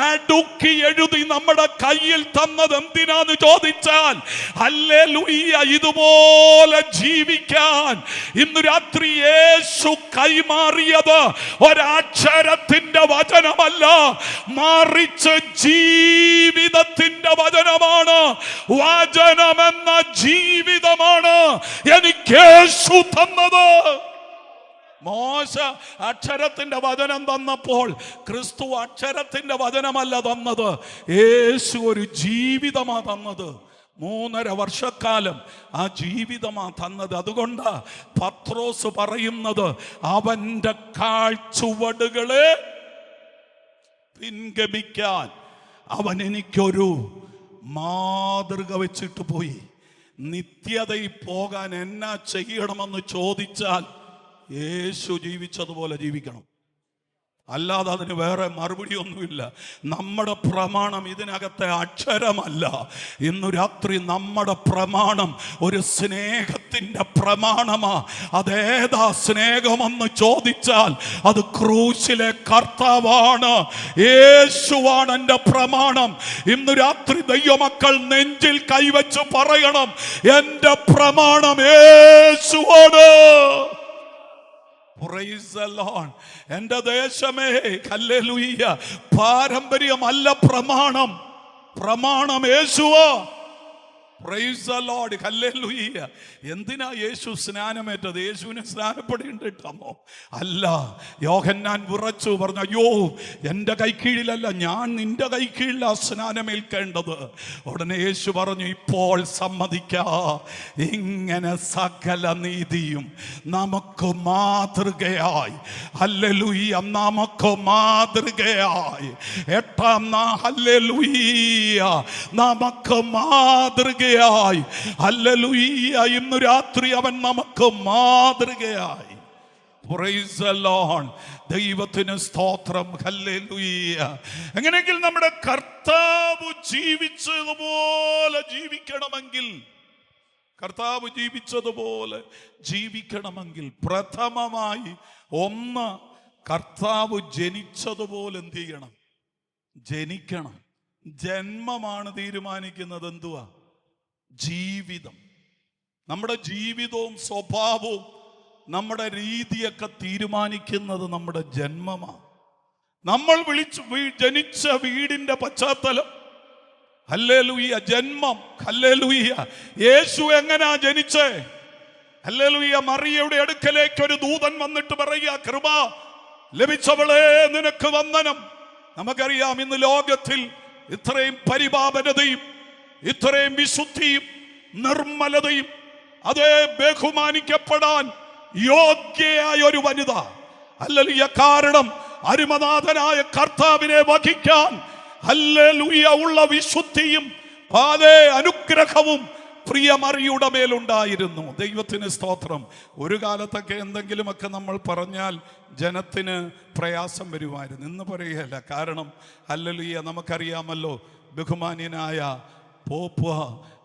അടുക്കി എഴുതി നമ്മുടെ കയ്യിൽ തന്നത് എന്തിനാന്ന് ചോദിച്ചാൽ ഹല്ലേലൂയ ഇതുപോലെ ജീവിക്കാൻ ഇന്ന് രാത്രി യേശു കൈമാറിയത് ഒരക്ഷരത്തിന്റെ വചനമല്ല, മറിച്ച് ജീവിതത്തിന്റെ വചനമാണ്. വചനമെന്ന ജീവിതമാണ് എനിക്ക് യേശു തന്നത്. മോശ അക്ഷരത്തിന്റെ വചനം തന്നപ്പോൾ ക്രിസ്തു അക്ഷരത്തിന്റെ വചനമല്ല തന്നത്, യേശു ഒരു ജീവിതമാ തന്നത്. 3.5 വർഷക്കാലം ആ ജീവിതമാ തന്നത്. അതുകൊണ്ടാ പത്രോസ് പറയുന്നത് അവന്റെ കാൽച്ചുവടുകളെ പിൻഗമിക്കാൻ അവൻ എനിക്കൊരു മാതൃക വെച്ചിട്ട് പോയി. നിത്യതയിൽ പോകാൻ എന്നാ ചെയ്യണമെന്ന് ചോദിച്ചാൽ യേശു ജീവിച്ചതുപോലെ ജീവിക്കണം. അല്ലാതെ അതിന് വേറെ മറുപടി ഒന്നുമില്ല. നമ്മുടെ പ്രമാണം ഇതിനകത്തെ അക്ഷരമല്ല. ഇന്നു രാത്രി നമ്മുടെ പ്രമാണം ഒരു സ്നേഹത്തിന്റെ പ്രമാണമാ. അതേതാ സ്നേഹമെന്ന് ചോദിച്ചാൽ അത് ക്രൂശിലെ കർത്താവാണ്, യേശുവാണ് എൻ്റെ പ്രമാണം. ഇന്നു രാത്രി ദൈവമക്കൾ നെഞ്ചിൽ കൈവച്ച് പറയണം, എൻ്റെ പ്രമാണം യേശുവാണ്. എന്റെ ദേശമേ ഹല്ലേലൂയ, പാരമ്പര്യമല്ല പ്രമാണം, പ്രമാണം യേശുവാ. Praise the lord, hallelujah. എന്തിനാ യേശു സ്നാനമേറ്റത്? യേശുവിനെ സ്നാനപ്പെടേണ്ടിട്ടാണോ? അല്ല. യോഹന്നാൻ വിറച്ചു പറഞ്ഞു, അയ്യോ എൻ്റെ കൈക്കീഴിലല്ല, ഞാൻ നിന്റെ കൈക്കീഴിലാ സ്നാനമേൽക്കേണ്ടത്. ഉടനെ യേശു പറഞ്ഞു, ഇപ്പോൾ സമ്മതിക്കാ, ഇങ്ങനെ സകല നീതിയും നമുക്ക് മാതൃകയായി, ഹല്ലേലൂയ, നമുക്ക് മാതൃകയായി. ഹല്ലേലൂയ, നമുക്ക് മാതൃകയായി. ഹല്ലേലൂയ, ഇന്ന് രാത്രി അവൻ നമുക്ക് മാതൃകയായി. പ്രൈസ് ദി ലോർഡ്, ദൈവത്തിന് സ്തോത്രം, ഹല്ലേലൂയ. എങ്ങനെയെങ്കിൽ നമ്മുടെ കർത്താവ് ജീവിച്ചതുപോലെ ജീവിക്കണമെങ്കിൽ, കർത്താവ് ജീവിച്ചതുപോലെ ജീവിക്കണമെങ്കിൽ പ്രഥമമായി ഒന്ന്, കർത്താവ് ജനിച്ചതുപോലെ എന്ത് ചെയ്യണം? ജനിക്കണം. ജന്മമാണ് തീരുമാനിക്കുന്നത് എന്തുവാ? ജീവിതം. നമ്മുടെ ജീവിതവും സ്വഭാവവും നമ്മുടെ രീതിയൊക്കെ തീരുമാനിക്കുന്നത് നമ്മുടെ ജന്മമാണ്. നമ്മൾ ജനിച്ച വീടിന്റെ പശ്ചാത്തലം, ഹല്ലേലൂയ, ജന്മം, ഹല്ലേലൂയ. യേശു എങ്ങനാ ജനിച്ചേ? ഹല്ലേലൂയ, മറിയയുടെ അടുക്കലേക്ക് ഒരു ദൂതൻ വന്നിട്ട് പറയുക, കൃപ ലഭിച്ചവളെ നിനക്ക് വന്ദനം. നമുക്കറിയാം, ഇന്ന് ലോകത്തിൽ ഇത്രയും പരിപാവനതയും ഇത്രയും വിശുദ്ധിയും നിർമ്മലതയും, അതേ ബഹുമാനിക്കപ്പെടാൻ യോഗ്യയായ ഒരു വനിത, ഹല്ലേലൂയ. കാരണം അരുമനാഥനായ കർത്താവിനെ വഹിക്കാൻ, ഹല്ലേലൂയ, ഉള്ള വിശുദ്ധിയും അതേ അനുഗ്രഹവും പ്രിയ മറിയുടെ മേലുണ്ടായിരുന്നു. ദൈവത്തിന് സ്തോത്രം. ഒരു കാലത്തൊക്കെ എന്തെങ്കിലുമൊക്കെ നമ്മൾ പറഞ്ഞാൽ ജനത്തിന് പ്രയാസം വരുമായിരുന്നു. ഇന്ന് പറയുകയല്ല. കാരണം ഹല്ലേലൂയ, നമുക്കറിയാമല്ലോ, ബഹുമാന്യനായ പോപ്പ്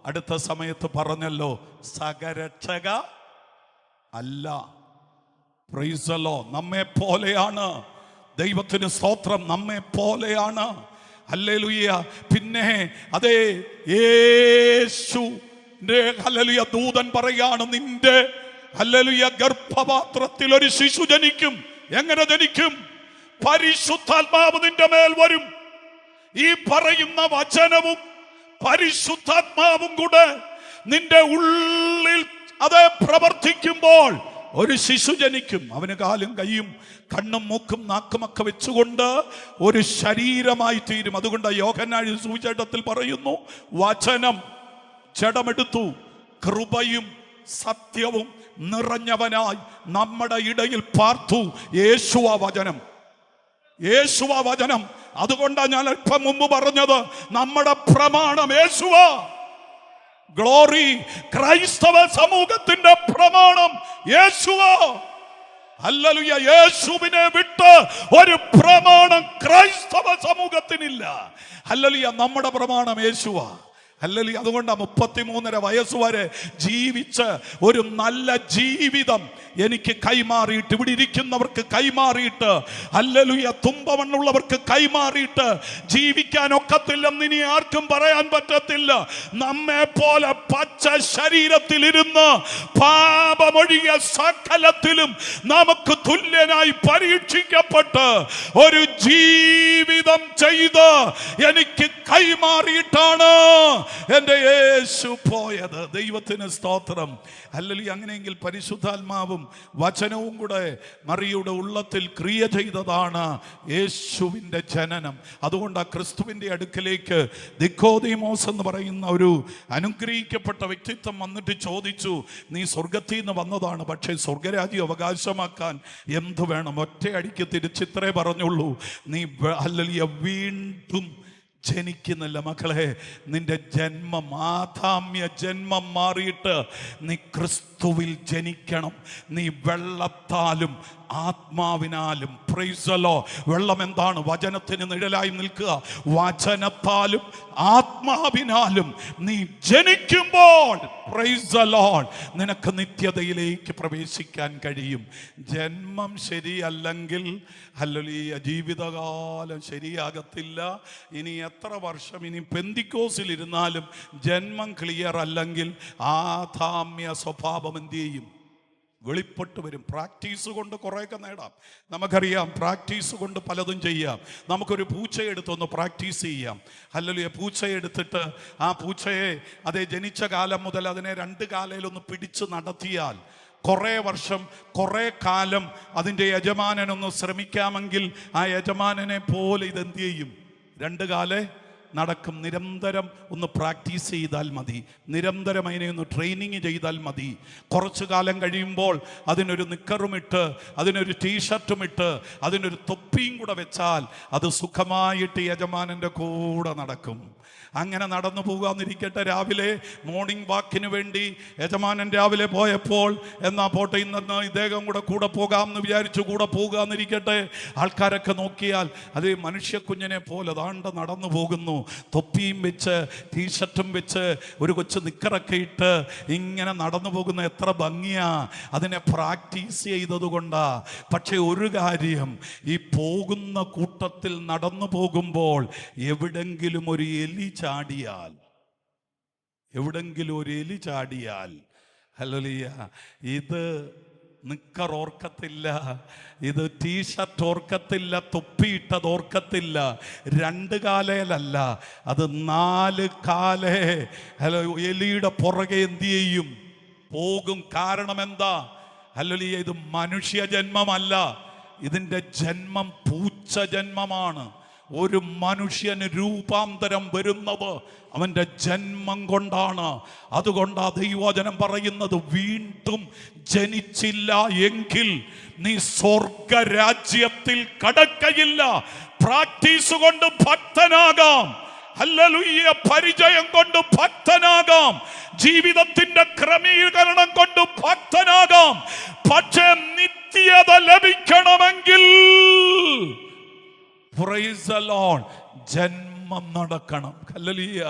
അടുത്ത സമയത്ത് പറഞ്ഞല്ലോ, സകരക്ഷക അല്ല. Price the Lord. നമ്മെ പോലെയാണ്. ദൈവത്തിന് സ്തോത്രം. നമ്മെ പോലെയാണ്. ഹല്ലേലൂയ. പിന്നെ അതേ യേശു, ഹല്ലേലൂയ, ദൂതൻ പറയാണ്, നിന്റെ ഹല്ലേലൂയ ഗർഭപാത്രത്തിൽ ഒരു ശിശു ജനിക്കും. എങ്ങനെ ജനിക്കും? പരിശുദ്ധാത്മാവ് നിന്റെ മേൽ വരും. ഈ പറയുന്ന വചനവും പരിശുദ്ധാത്മാവും കൂടെ നിന്റെ ഉള്ളിൽ അത് പ്രവർത്തിക്കുമ്പോൾ ഒരു ശിശു ജനിക്കും. അവന് കാലും കൈയും കണ്ണും മൂക്കും നാക്കുമൊക്കെ വെച്ചുകൊണ്ട് ഒരു ശരീരമായി തീരും. അതുകൊണ്ട് യോഹന്നാൻ സുവിശേഷത്തിൽ പറയുന്നു, വചനം ജഡമെടുത്തു, കൃപയും സത്യവും നിറഞ്ഞവനായി നമ്മുടെ ഇടയിൽ പാർത്തു. യേശുവാ വചനം, യേശുവാ വചനം. അതുകൊണ്ടാണ് ഞാൻ അല്പം മുമ്പ് പറഞ്ഞത്, നമ്മുടെ പ്രമാണം യേശുവാ. ഗ്ലോറി. ക്രൈസ്തവ സമൂഹത്തിന്റെ പ്രമാണം യേശുവാ. ഹല്ലേലൂയ. യേശുവിനെ വിട്ട് ഒരു പ്രമാണം ക്രൈസ്തവ സമൂഹത്തിനില്ല. ഹല്ലേലൂയ. നമ്മുടെ പ്രമാണം യേശുവാ. ഹല്ലേലൂയ. അതുകൊണ്ട് 33.5 വയസ്സ് വരെ ജീവിച്ച് ഒരു നല്ല ജീവിതം എനിക്ക് കൈമാറിയിട്ട്, ഇവിടെ ഇരിക്കുന്നവർക്ക് കൈമാറിയിട്ട്, ഹല്ലേലൂയ, തുമ്പമണ്ണുള്ളവർക്ക് കൈമാറിയിട്ട് ജീവിക്കാൻ ഒക്കത്തില്ലെന്ന് ഇനി ആർക്കും പറയാൻ പറ്റത്തില്ല. നമ്മെ പോലെ പച്ച ശരീരത്തിലിരുന്ന് പാപമൊഴിയ സകലത്തിലും നമുക്ക് തുല്യനായി പരീക്ഷിക്കപ്പെട്ട് ഒരു ജീവിതം ചെയ്ത് എനിക്ക് കൈമാറിയിട്ടാണ് എൻ്റെ യേശു പോയത്. ദൈവത്തിന് സ്തോത്രം. ഹല്ലേലൂയ. അങ്ങനെയെങ്കിൽ പരിശുദ്ധാത്മാവും വചനവും കൂടെ മറിയുടെ ഉള്ളത്തിൽ ക്രിയ ചെയ്തതാണ് യേശുവിൻ്റെ ജനനം. അതുകൊണ്ട് ആ ക്രിസ്തുവിൻ്റെ അടുക്കലേക്ക് നിക്കോദീമോസ് എന്ന് പറയുന്ന ഒരു അനുഗ്രഹിക്കപ്പെട്ട വ്യക്തിത്വം വന്നിട്ട് ചോദിച്ചു, നീ സ്വർഗത്തിൽ നിന്ന് വന്നതാണ്, പക്ഷേ സ്വർഗരാജ്യം അവകാശമാക്കാൻ എന്ത് വേണം? ഒറ്റയടിക്ക് തിരിച്ചിത്രേ പറഞ്ഞുള്ളൂ, നീ ഹല്ലേലൂയ വീണ്ടും ജനിക്കുന്നില്ല. മക്കളെ, നിന്റെ ജന്മം, ആദാമ്യ ജന്മം മാറിയിട്ട് നീ ക്രിസ്തുവിൽ ജനിക്കണം. നീ വെള്ളത്താലും ആത്മാവിനാലും, പ്രൈസ് ദി ലോർഡ്. വെള്ളം എന്താണ്? വചനത്തിന് നിഴലായി നിൽക്കുക. വചനത്താലും ആത്മാവിനാലും നീ ജനിക്കുമ്പോൾ, പ്രൈസ് ദി ലോർഡ്, നിനക്ക് നിത്യതയിലേക്ക് പ്രവേശിക്കാൻ കഴിയും. ജന്മം ശരിയല്ലെങ്കിൽ ഹല്ലേലൂയ ജീവിതകാലം ശരിയാകത്തില്ല. ഇനി എത്ര വർഷം ഇനി പെന്തിക്കോസിലിരുന്നാലും ജന്മം ക്ലിയർ അല്ലെങ്കിൽ ആദാമ്യ സ്വഭാവം എന്ത് ചെയ്യും? വെളിപ്പെട്ട് വരും. പ്രാക്ടീസ് കൊണ്ട് കുറേയൊക്കെ നേടാം. നമുക്കറിയാം, പ്രാക്ടീസ് കൊണ്ട് പലതും ചെയ്യാം. നമുക്കൊരു പൂച്ചയെടുത്തൊന്ന് പ്രാക്ടീസ് ചെയ്യാം. ഹല്ലേലൂയ. പൂച്ചയെടുത്തിട്ട് ആ പൂച്ചയെ അതേ ജനിച്ച കാലം മുതൽ അതിനെ 2 കാലയിലൊന്ന് പിടിച്ച് നടത്തിയാൽ കുറേ വർഷം, കുറേ കാലം അതിൻ്റെ യജമാനനൊന്ന് ശ്രമിക്കാമെങ്കിൽ ആ യജമാനനെ പോലെ ഇതെന്ത് ചെയ്യും? 2 കാലേ നടക്കും. നിരന്തരം ഒന്ന് പ്രാക്ടീസ് ചെയ്താൽ മതി. നിരന്തരം അതിനെ ഒന്ന് ട്രെയിനിങ് ചെയ്താൽ മതി. കുറച്ചു കാലം കഴിയുമ്പോൾ അതിനൊരു നിക്കറുമിട്ട്, അതിനൊരു ടീഷർട്ടും ഇട്ട്, അതിനൊരു തൊപ്പിയും കൂടെ വെച്ചാൽ അത് സുഖമായിട്ട് യജമാനൻ്റെ കൂടെ നടക്കും. അങ്ങനെ നടന്നു പോകാന്നിരിക്കട്ടെ. രാവിലെ മോർണിംഗ് വാക്കിന് വേണ്ടി യജമാനൻ രാവിലെ പോയപ്പോൾ എന്നാ പോട്ടെ, ഇന്ന് ഇദ്ദേഹം കൂടെ പോകാമെന്ന് വിചാരിച്ചു കൂടെ പോകാന്നിരിക്കട്ടെ. ആൾക്കാരൊക്കെ നോക്കിയാൽ അത് മനുഷ്യക്കുഞ്ഞിനെ പോലെ ദാണ്ട നടന്നു പോകുന്നു. തൊപ്പിയും വെച്ച്, ടീഷർട്ടും വെച്ച്, ഒരു കൊച്ചു നിക്കറൊക്കെ ഇട്ട് ഇങ്ങനെ നടന്നു പോകുന്ന എത്ര ഭംഗിയാ! അതിനെ പ്രാക്ടീസ് ചെയ്തത് കൊണ്ടാ. പക്ഷെ ഒരു കാര്യം, ഈ പോകുന്ന കൂട്ടത്തിൽ നടന്നു പോകുമ്പോൾ എവിടെങ്കിലും ഒരു എലി ചാടിയാൽ, ഹല്ലേലൂയ, ഇത് നിക്കർ ഓർക്കത്തില്ല, ഇത് ടീഷർട്ട് ഓർക്കത്തില്ല, തൊപ്പിയിട്ടത് ഓർക്കത്തില്ല. 2 കാലയിലല്ല, അത് 4 കാലേ എലിയുടെ പുറകെ എന്ത് ചെയ്യും? പോകും. കാരണം എന്താ? ഹല്ലേലൂയ, ഇത് മനുഷ്യ ജന്മമല്ല, ഇതിൻ്റെ ജന്മം പൂച്ച ജന്മമാണ്. ഒരു മനുഷ്യന് രൂപാന്തരം വരുന്നത് അവൻ്റെ ജന്മം കൊണ്ടാണ്. അതുകൊണ്ടാ ദൈവവചനം പറയുന്നത്, വീണ്ടും ജനിച്ചില്ല എങ്കിൽ നീ സ്വർഗരാജ്യത്തിൽ കടക്കയില്ല. പ്രാക്ടീസ് കൊണ്ട് ഭക്തനാകാം, ഹല്ലേലൂയ, പരിചയം കൊണ്ട് ഭക്തനാകാം, ജീവിതത്തിന്റെ ക്രമീകരണം കൊണ്ട് ഭക്തനാകാം. പക്ഷേ നിത്യത ലഭിക്കണമെങ്കിൽ പ്രൈസ് ദി ലോർഡ്, ജന്മം നടക്കണം. ഹല്ലേലൂയ.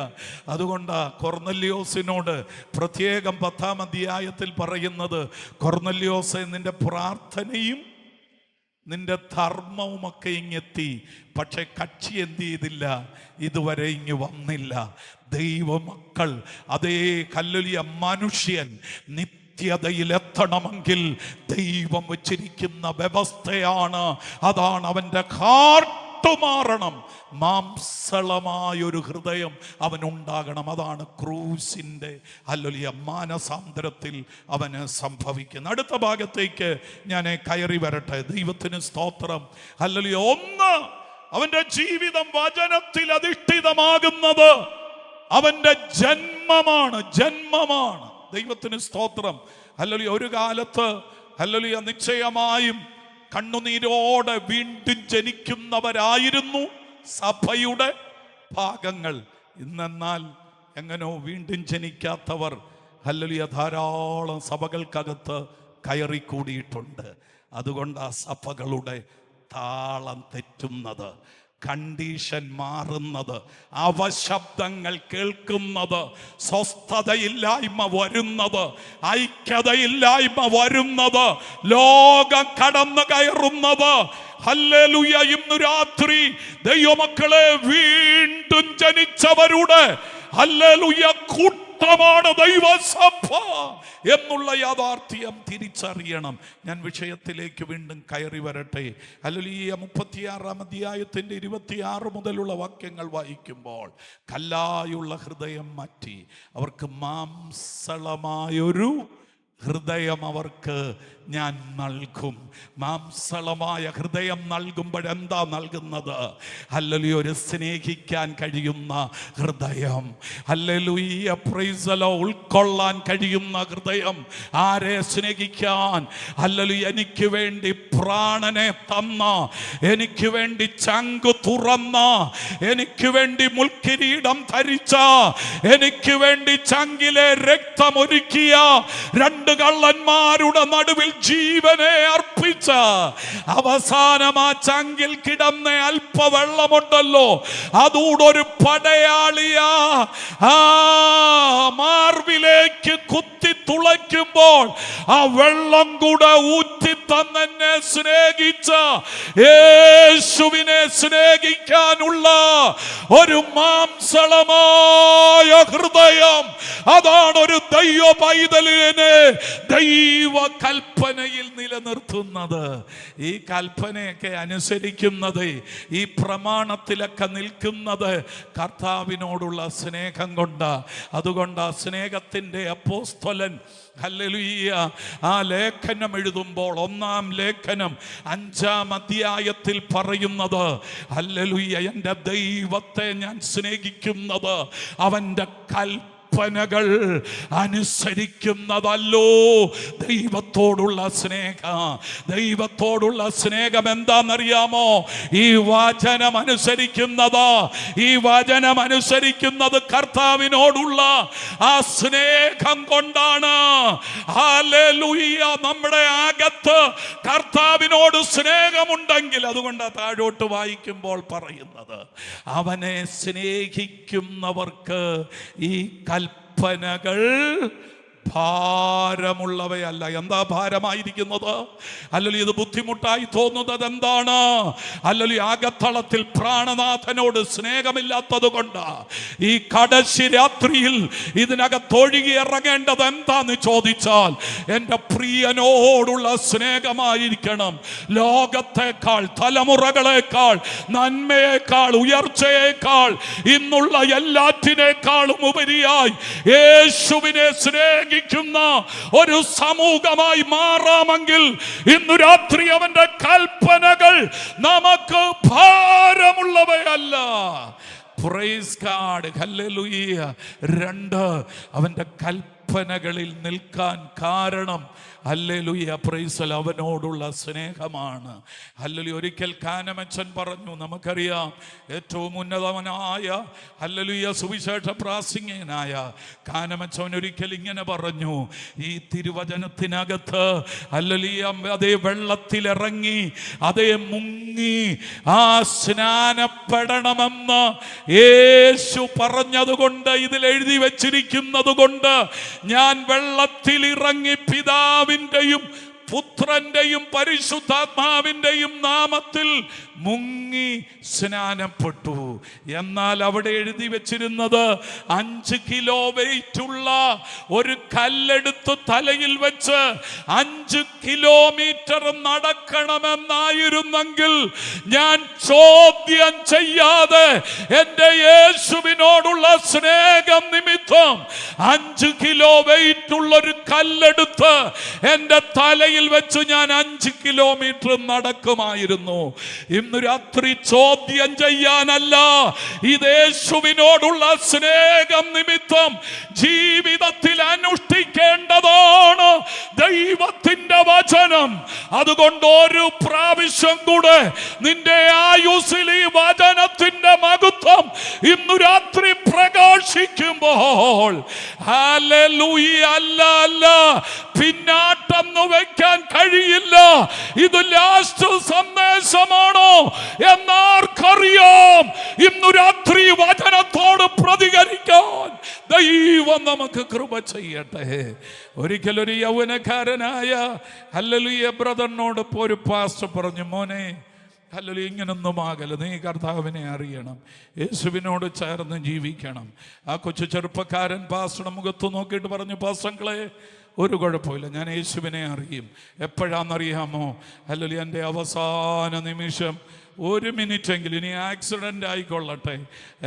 അതുകൊണ്ടാ കൊർന്നല്യോസിനോട് പ്രത്യേകം 10-ാം അധ്യായത്തിൽ പറയുന്നത്, കൊർന്നല്യോസേ, നിന്റെ പ്രാർത്ഥനയും നിന്റെ ധർമ്മവുമൊക്കെ ഇങ്ങെത്തി, പക്ഷെ കക്ഷി എന്ത് ചെയ്തില്ല? ഇതുവരെ ഇങ്ങ് വന്നില്ല. ദൈവമക്കൾ, അതേ ഹല്ലേലൂയ, മനുഷ്യൻ നിത്യതയിലെത്തണമെങ്കിൽ ദൈവം വച്ചിരിക്കുന്ന വ്യവസ്ഥയാണ്. അതാണ് അവൻ്റെ ഹാർട്ട് മാറണം. മാംസളമായൊരു ഹൃദയം അവനുണ്ടാകണം. അതാണ് ക്രൂസിൻ്റെ ഹല്ലേലൂയ മാനസാന്തരത്തിൽ അവന് സംഭവിക്കുന്നത്. അടുത്ത ഭാഗത്തേക്ക് ഞാൻ കയറി വരട്ടെ. ദൈവത്തിന് സ്തോത്രം. ഹല്ലേലൂയ. ഒന്ന്, അവന്റെ ജീവിതം വചനത്തിൽ അധിഷ്ഠിതമാകുന്നത് അവന്റെ ജന്മമാണ്. ദൈവത്തിന് സ്തോത്രം. ഹല്ലേലൂയ. ഒരു കാലത്ത് ഹല്ലേലൂയ നിശ്ചയമായും കണ്ണുനീരോടെ വീണ്ടും ജനിക്കുന്നവരായിരുന്നു സഭയുടെ ഭാഗങ്ങൾ. ഇന്നെന്നാൽ എങ്ങനോ വീണ്ടും ജനിക്കാത്തവർ ഹല്ലേലൂയ ധാരാളം സഭകൾക്കകത്ത് കയറിക്കൂടിയിട്ടുണ്ട്. അതുകൊണ്ട് ആ സഭകളുടെ താളം തെറ്റുന്നത്, കണ്ടീഷൻ മാറുന്നത്, അവശബ്ദങ്ങൾ കേൾക്കുന്നത്, സ്വസ്ഥതയില്ലായ്മ വരുന്നത്, ഐക്യതയില്ലായ്മ വരുന്നത്, ലോകം കടന്നു കയറുന്നത്. ഹല്ലേലൂയ. ഇന്ന് രാത്രി ദൈവമക്കളെ, വീണ്ടും ജനിച്ചവരുടെ ഹല്ലേലൂയ കൂട്ടമാണ് ദൈവസഭ എന്നുള്ള യാഥാർത്ഥ്യം തിരിച്ചറിയണം. ഞാൻ വിഷയത്തിലേക്ക് വീണ്ടും കയറി വരട്ടെ. ഹല്ലേലൂയ. 36-ാം അധ്യായത്തിൻ്റെ 26 മുതലുള്ള വാക്യങ്ങൾ വായിക്കുമ്പോൾ, കല്ലായുള്ള ഹൃദയം മാറ്റി അവർക്ക് മാംസളമായൊരു ഹൃദയം അവർക്ക് ഞാൻ നൽകും. മാംസളമായ ഹൃദയം നൽകുമ്പോഴെന്താ നൽകുന്നത്? ഹല്ലേലൂയ, ഒരു സ്നേഹിക്കാൻ കഴിയുന്ന ഹൃദയം. ഹല്ലേലൂയ, പ്രൈസ് ദി ലോർഡ്, ഉൾക്കൊള്ളാൻ കഴിയുന്ന ഹൃദയം. ആരെ സ്നേഹിക്കാൻ? ഹല്ലേലൂയ, എനിക്ക് വേണ്ടി പ്രാണനെ തന്ന, എനിക്ക് വേണ്ടി ചങ്ക് തുറന്ന, എനിക്ക് വേണ്ടി മുൾക്കിരീടം ധരിച്ച, എനിക്ക് വേണ്ടി ചങ്കിലെ രക്തമൊരുക്കിയ 2 കള്ളന്മാരുടെ നടുവിൽ ജീവനെ അർപ്പിച്ച, അവസാനം ആ ചങ്കിൽ കിടന്ന അല്പ വെള്ളമുണ്ടല്ലോ, അതൂടൊരു പടയാളിയാ ആ മാർവിലേക്ക് കുത്തി തുളയ്ക്കുമ്പോൾ ആ വെള്ളം കൂടെ ഊറ്റി തന്നെ സ്നേഹിച്ച യേശുവിനെ സ്നേഹിക്കാനുള്ള ഒരു മാംസളമായ ഹൃദയം അതാണ് ഒരു ദൈവ പൈതലിനെ ദൈവ കൽപ്പനയിൽ നിലനിർത്തുന്നത്. ഈ കൽപ്പനയൊക്കെ അനുസരിക്കുന്നത്, ഈ പ്രമാണത്തിലൊക്കെ നിൽക്കുന്നത് കർത്താവിനോടുള്ള സ്നേഹം കൊണ്ട്. അതുകൊണ്ട് ആ സ്നേഹത്തിൻ്റെ അപ്പോസ്തലൻ ഹല്ലേലൂയ ആ ലേഖനം എഴുതുമ്പോൾ 1-ാം ലേഖനം 5-ാം അധ്യായത്തിൽ പറയുന്നത്, ഹല്ലേലൂയ, എൻ്റെ ദൈവത്തെ ഞാൻ സ്നേഹിക്കുന്നത് അവൻ്റെ കൽപ്പനകൾ അനുസരിക്കുന്നതല്ലോ ദൈവത്തോടുള്ള സ്നേഹം. ദൈവത്തോടുള്ള സ്നേഹം എന്താണെന്നറിയാമോ? ഈ വചനം അനുസരിക്കുന്നത്. ഈ വചനം അനുസരിക്കുന്നത് കർത്താവിനോടുള്ള ആ സ്നേഹം കൊണ്ടാണ്. ഹല്ലേലൂയ. നമ്മുടെ അകത്ത് കർത്താവിനോട് സ്നേഹമുണ്ടെങ്കിൽ, അതുകൊണ്ട് താഴോട്ട് വായിക്കുമ്പോൾ പറയുന്നത്, അവനെ സ്നേഹിക്കുന്നവർക്ക് ഈ കൽപ്പനകൾ ഭാരമുള്ളവയല്ല. എന്താ ഭാരമായിരിക്കുന്നത്? അല്ലെങ്കിൽ ഇത് ബുദ്ധിമുട്ടായി തോന്നുന്നത് എന്താണ്? അല്ലെങ്കിൽ ആകത്തളത്തിൽ പ്രാണനാഥനോട് സ്നേഹമില്ലാത്തത് കൊണ്ട് ഈ കടശി രാത്രിയിൽ ഇതിനകത്തൊഴുകി ഇറങ്ങേണ്ടത് എന്താന്ന് ചോദിച്ചാൽ, എൻ്റെ പ്രിയനോടുള്ള സ്നേഹമായിരിക്കണം. ലോകത്തെക്കാൾ, തലമുറകളെക്കാൾ, നന്മയേക്കാൾ, ഉയർച്ചയേക്കാൾ, ഇന്നുള്ള എല്ലാറ്റിനേക്കാളും ഉപരിയായി യേശുവിനെ സ്നേഹിക്കുന്ന ഒരു സമൂഹമായി മാറാമെങ്കിൽ ഇന്നു രാത്രി അവന്റെ കൽപ്പനകൾ നമുക്ക് ഭാരമുള്ളവയല്ല. Praise God, hallelujah. 2, അവന്റെ കൽപ്പനകളിൽ നിൽക്കാൻ കാരണം ഹല്ലേലൂയ, പ്രൈസ്, അവനോടുള്ള സ്നേഹമാണ്. ഹല്ലേലൂയ. ഒരിക്കൽ കാനമച്ചൻ പറഞ്ഞു, നമുക്കറിയാം ഏറ്റവും ഉന്നതവനായ ഹല്ലേലൂയ സുവിശേഷ പ്രാസംഗികനായ കാനമച്ചൻ ഒരിക്കൽ ഇങ്ങനെ പറഞ്ഞു, ഈ തിരുവചനത്തിനകത്ത് ഹല്ലേലൂയ അതേ വെള്ളത്തിലിറങ്ങി അതേ മുങ്ങി ആ സ്നാനപ്പെടണമെന്ന് യേശു പറഞ്ഞതുകൊണ്ട്, ഇതിൽ എഴുതി വച്ചിരിക്കുന്നത് കൊണ്ട് ഞാൻ വെള്ളത്തിൽ ഇറങ്ങി പിതാവിൻ്റെയും പുത്രന്റെയും പരിശുദ്ധാത്മാവിൻ്റെയും നാമത്തിൽ മുങ്ങി സ്നാനപ്പെട്ടു. എന്നാൽ അവിടെ എഴുതി വെച്ചിരുന്നത് 5 കിലോ വെയിറ്റുള്ള ഒരു കല്ലെടുത്ത് തലയിൽ വെച്ച് 5 കിലോമീറ്റർ നടക്കണമെന്നായിരുന്നെങ്കിൽ ഞാൻ ചോദ്യം ചെയ്യാതെ എൻ്റെ യേശുവിനോടുള്ള സ്നേഹം നിമിത്തം 5 കിലോ വെയിറ്റുള്ള ഒരു കല്ലെടുത്ത് എൻ്റെ തലയിൽ വെച്ച് ഞാൻ 5 കിലോമീറ്റർ നടക്കുമായിരുന്നു. ഇന്ന് രാത്രി ചോദ്യം ചെയ്യാനല്ല, ഇത് യേശുവിനോടുള്ള സ്നേഹം നിമിത്തം ജീവിതത്തിൽ അനുഷ്ഠിക്കേണ്ടതാണ് ദൈവത്തിന്റെ വചനം. അതുകൊണ്ട് ഒരു പ്രാവശ്യം കൂടെ നിന്റെ ആയുസ്സിൽ ഈ വചനത്തിന്റെ മഹത്വം ഇന്നു രാത്രി പ്രകാശിക്കുമ്പോൾ ഹല്ലേലൂയ, അല്ല പിന്നാട്ടെന്ന് വെക്കാൻ കഴിയില്ല. ഇത് ലാസ്റ്റ് സന്ദേശമാണോ എന്നാർക്കറിയാം? ഇന്നു രാത്രി വചനത്തോട് പ്രതികരിക്കാൻ ദൈവം നമുക്ക് കൃപ ചെയ്യട്ടെ. ഒരിക്കലൊരു യൗവനക്കാരനായ ഹല്ലേലൂയ ബ്രദറിനോട് ഒരു പാസ്റ്റർ പറഞ്ഞു, മോനെ ഹല്ലേലൂയ, ഇങ്ങനൊന്നും ആകല്ല, നീ കർത്താവിനെ അറിയണം, യേശുവിനോട് ചേർന്ന് ജീവിക്കണം. ആ കൊച്ചു ചെറുപ്പക്കാരൻ പാസ്റ്ററുടെ മുഖത്ത് നോക്കിയിട്ട് പറഞ്ഞു, പാസ്റ്റങ്ങളെ ഒരു കുഴപ്പമില്ല, ഞാൻ യേശുവിനെ അറിയും. എപ്പോഴാണെന്നറിയാമോ? ഹല്ലേലൂയ, എൻ്റെ അവസാന നിമിഷം 1 മിനിറ്റെങ്കിലും, ഇനി ആക്സിഡൻ്റ് ആയിക്കൊള്ളട്ടെ,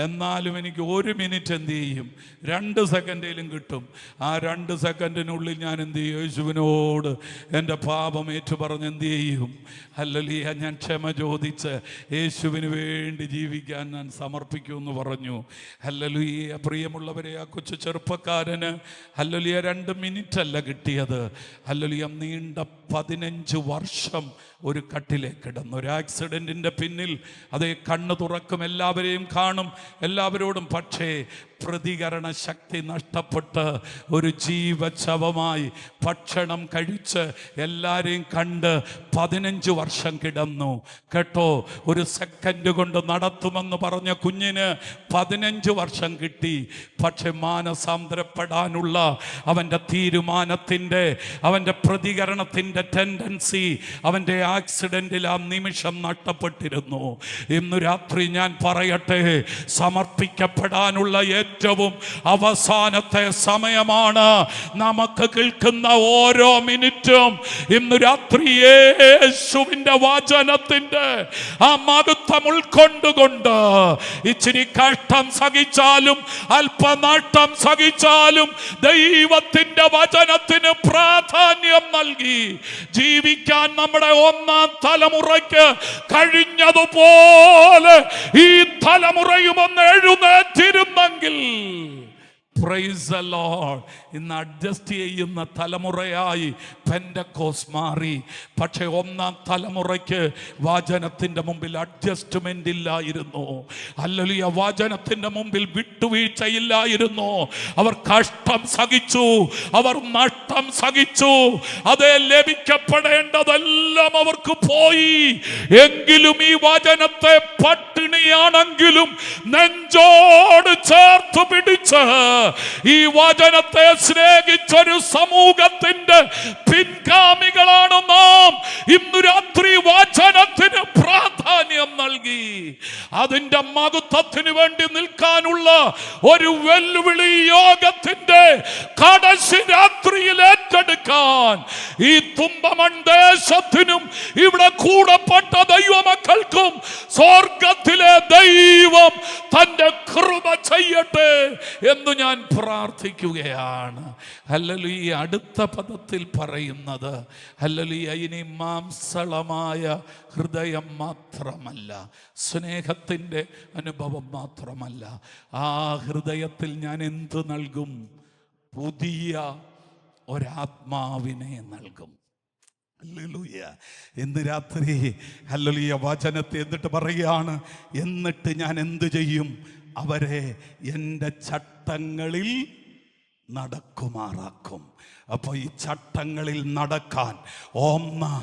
എന്നാലും എനിക്ക് 1 മിനിറ്റ് എന്ത് ചെയ്യും? 2 സെക്കൻഡിലും കിട്ടും. ആ 2 സെക്കൻഡിനുള്ളിൽ ഞാൻ എന്ത് ചെയ്യും? യേശുവിനോട് എൻ്റെ പാപം ഏറ്റുപറഞ്ഞ് എന്ത് ചെയ്യും? ഹല്ലേലൂയ, ഞാൻ ക്ഷമ ചോദിച്ച് യേശുവിന് വേണ്ടി ജീവിക്കാൻ ഞാൻ സമർപ്പിക്കുമെന്ന് പറഞ്ഞു. ഹല്ലേലൂയ. പ്രിയമുള്ളവരെ, ആ കൊച്ചു ചെറുപ്പക്കാരന് ഹല്ലേലൂയ 2 മിനിറ്റല്ല കിട്ടിയത്, ഹല്ലേലൂയ നീണ്ട 15 വർഷം ഒരു കട്ടിലേക്ക് കിടന്നു. ഒരു ആക്സിഡൻറ്റിൻ്റെ പിന്നിൽ അതേ കണ്ണ് തുറക്കും, എല്ലാവരെയും കാണും, എല്ലാവരോടും, പക്ഷേ പ്രതികരണ ശക്തി നഷ്ടപ്പെട്ട് ഒരു ജീവശവമായി ഭക്ഷണം കഴിച്ച് എല്ലാവരെയും കണ്ട് 15 വർഷം കിടന്നു. കേട്ടോ, ഒരു സെക്കൻഡ് കൊണ്ട് നടത്തുമെന്ന് പറഞ്ഞ കുഞ്ഞിന് 15 വർഷം കിട്ടി. പക്ഷെ മാനസാന്തരപ്പെടാനുള്ള അവൻ്റെ തീരുമാനത്തിൻ്റെ, അവൻ്റെ പ്രതികരണത്തിൻ്റെ ടെൻഡൻസി അവൻ്റെ ആക്സിഡൻറ്റിൽ ആ നിമിഷം നഷ്ടപ്പെട്ടിരുന്നു. ഇന്നു രാത്രി ഞാൻ പറയട്ടെ, സമർപ്പിക്കപ്പെടാനുള്ള ഏറ്റവും അവസാനത്തെ സമയമാണ്. നമുക്ക് കേൾക്കുന്ന ഓരോ മിനിറ്റും ഇന്ന് രാത്രി യേശുവിന്റെ വചനത്തിന്റെ ആ മഹത്വം ഉൾക്കൊണ്ടുകൊണ്ട് ഇച്ചിരി കഷ്ടം സഹിച്ചാലും അല്പനഷ്ടം സഹിച്ചാലും ദൈവത്തിന്റെ വചനത്തിന് പ്രാധാന്യം നൽകി ജീവിക്കാൻ നമ്മുടെ ഒന്നാം തലമുറയ്ക്ക് കഴിഞ്ഞതുപോലെ ഈ തലമുറയും ഒന്ന് എഴുന്നേറ്റിരുന്നെങ്കിൽ, പ്രൈസ് ദി ലോർഡ്, ഇന്ന് അഡ്ജസ്റ്റ് ചെയ്യുന്ന തലമുറയായി പെന്തക്കോസ് മാറി. പക്ഷെ ഒന്നാം തലമുറയ്ക്ക് വചനത്തിൻ്റെ മുമ്പിൽ അഡ്ജസ്റ്റ്മെന്റ് ഇല്ലായിരുന്നു. ഹല്ലേലൂയ. വചനത്തിൻ്റെ മുമ്പിൽ വിട്ടുവീഴ്ചയില്ലായിരുന്നു. അവർ കഷ്ടം സഹിച്ചു, അവർ നഷ്ടം സഹിച്ചു. അതേ, ലഭിക്കപ്പെടേണ്ടതെല്ലാം അവർക്ക് പോയി. എങ്കിലും ഈ വചനത്തെ പട്ടിണിയാണെങ്കിലും നെഞ്ചോട് ചേർത്ത് പിടിച്ച് ഈ വചനത്തെ സ്നേഹിച്ചൊരു സമൂഹത്തിന്റെ പിൻഗാമികളാണ് നാം. ഇന്നു രാത്രി വചനത്തിന് പ്രാധാന്യം നൽകി അതിന്റെ മഹത്വത്തിന് വേണ്ടി നിൽക്കാനുള്ള ഒരു വെല്ലുവിളി യോഗത്തിന്റെ കടശി രാത്രിയിൽ ഏറ്റെടുക്കാൻ ഈ തുമ്പമൺ ദേശത്തിനും ഇവിടെ കൂടപ്പെട്ട ദൈവമക്കൾക്കും സ്വർഗത്തിലെ ദൈവം തന്റെ കൃപ ചെയ്യട്ടെ എന്ന് ഞാൻ പ്രാർത്ഥിക്കുകയാണ്. ഹല്ലേലൂയ. അടുത്ത പദത്തിൽ പറയുന്നത് ഹല്ലേലൂയ, ഇനി മാംസളമായ ഹൃദയം മാത്രമല്ല, സ്നേഹത്തിൻ്റെ അനുഭവം മാത്രമല്ല, ആ ഹൃദയത്തിൽ ഞാൻ എന്ത് നൽകും? പുതിയ ഒരാത്മാവിനെ നൽകും. ഹല്ലേലൂയ. ഇന്ന് രാത്രി ഹല്ലേലൂയ വചനത്തെ എന്നിട്ട് പറയുകയാണ്, എന്നിട്ട് ഞാൻ എന്ത് ചെയ്യും? അവരെ എൻ്റെ ചട്ടങ്ങളിൽ നടക്കുമാറാക്കും. അപ്പോൾ ഈ ചട്ടങ്ങളിൽ നടക്കാൻ ഒന്ന്,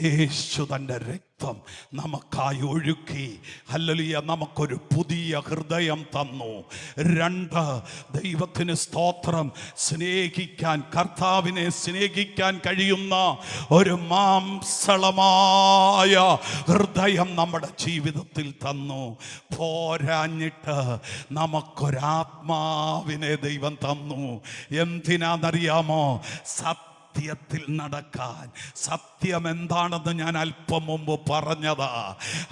യേശു തൻ്റെ രക്തം നമുക്കായി ഒഴുക്കി ഹല്ലേലൂയ നമുക്കൊരു പുതിയ ഹൃദയം തന്നു. രണ്ട്, ദൈവത്തിന് സ്തോത്രം, സ്നേഹിക്കാൻ, കർത്താവിനെ സ്നേഹിക്കാൻ കഴിയുന്ന ഒരു മാംസളമായ ഹൃദയം നമ്മുടെ ജീവിതത്തിൽ തന്നു. പോരാഞ്ഞിട്ട് നമുക്കൊരാത്മാവിനെ ദൈവം തന്നു. എന്തിനാണെന്നറിയാമോ? സത്യത്തിൽ നടക്കാൻ. സത്യം എന്താണെന്ന് ഞാൻ അല്പം മുമ്പ് പറഞ്ഞതാ.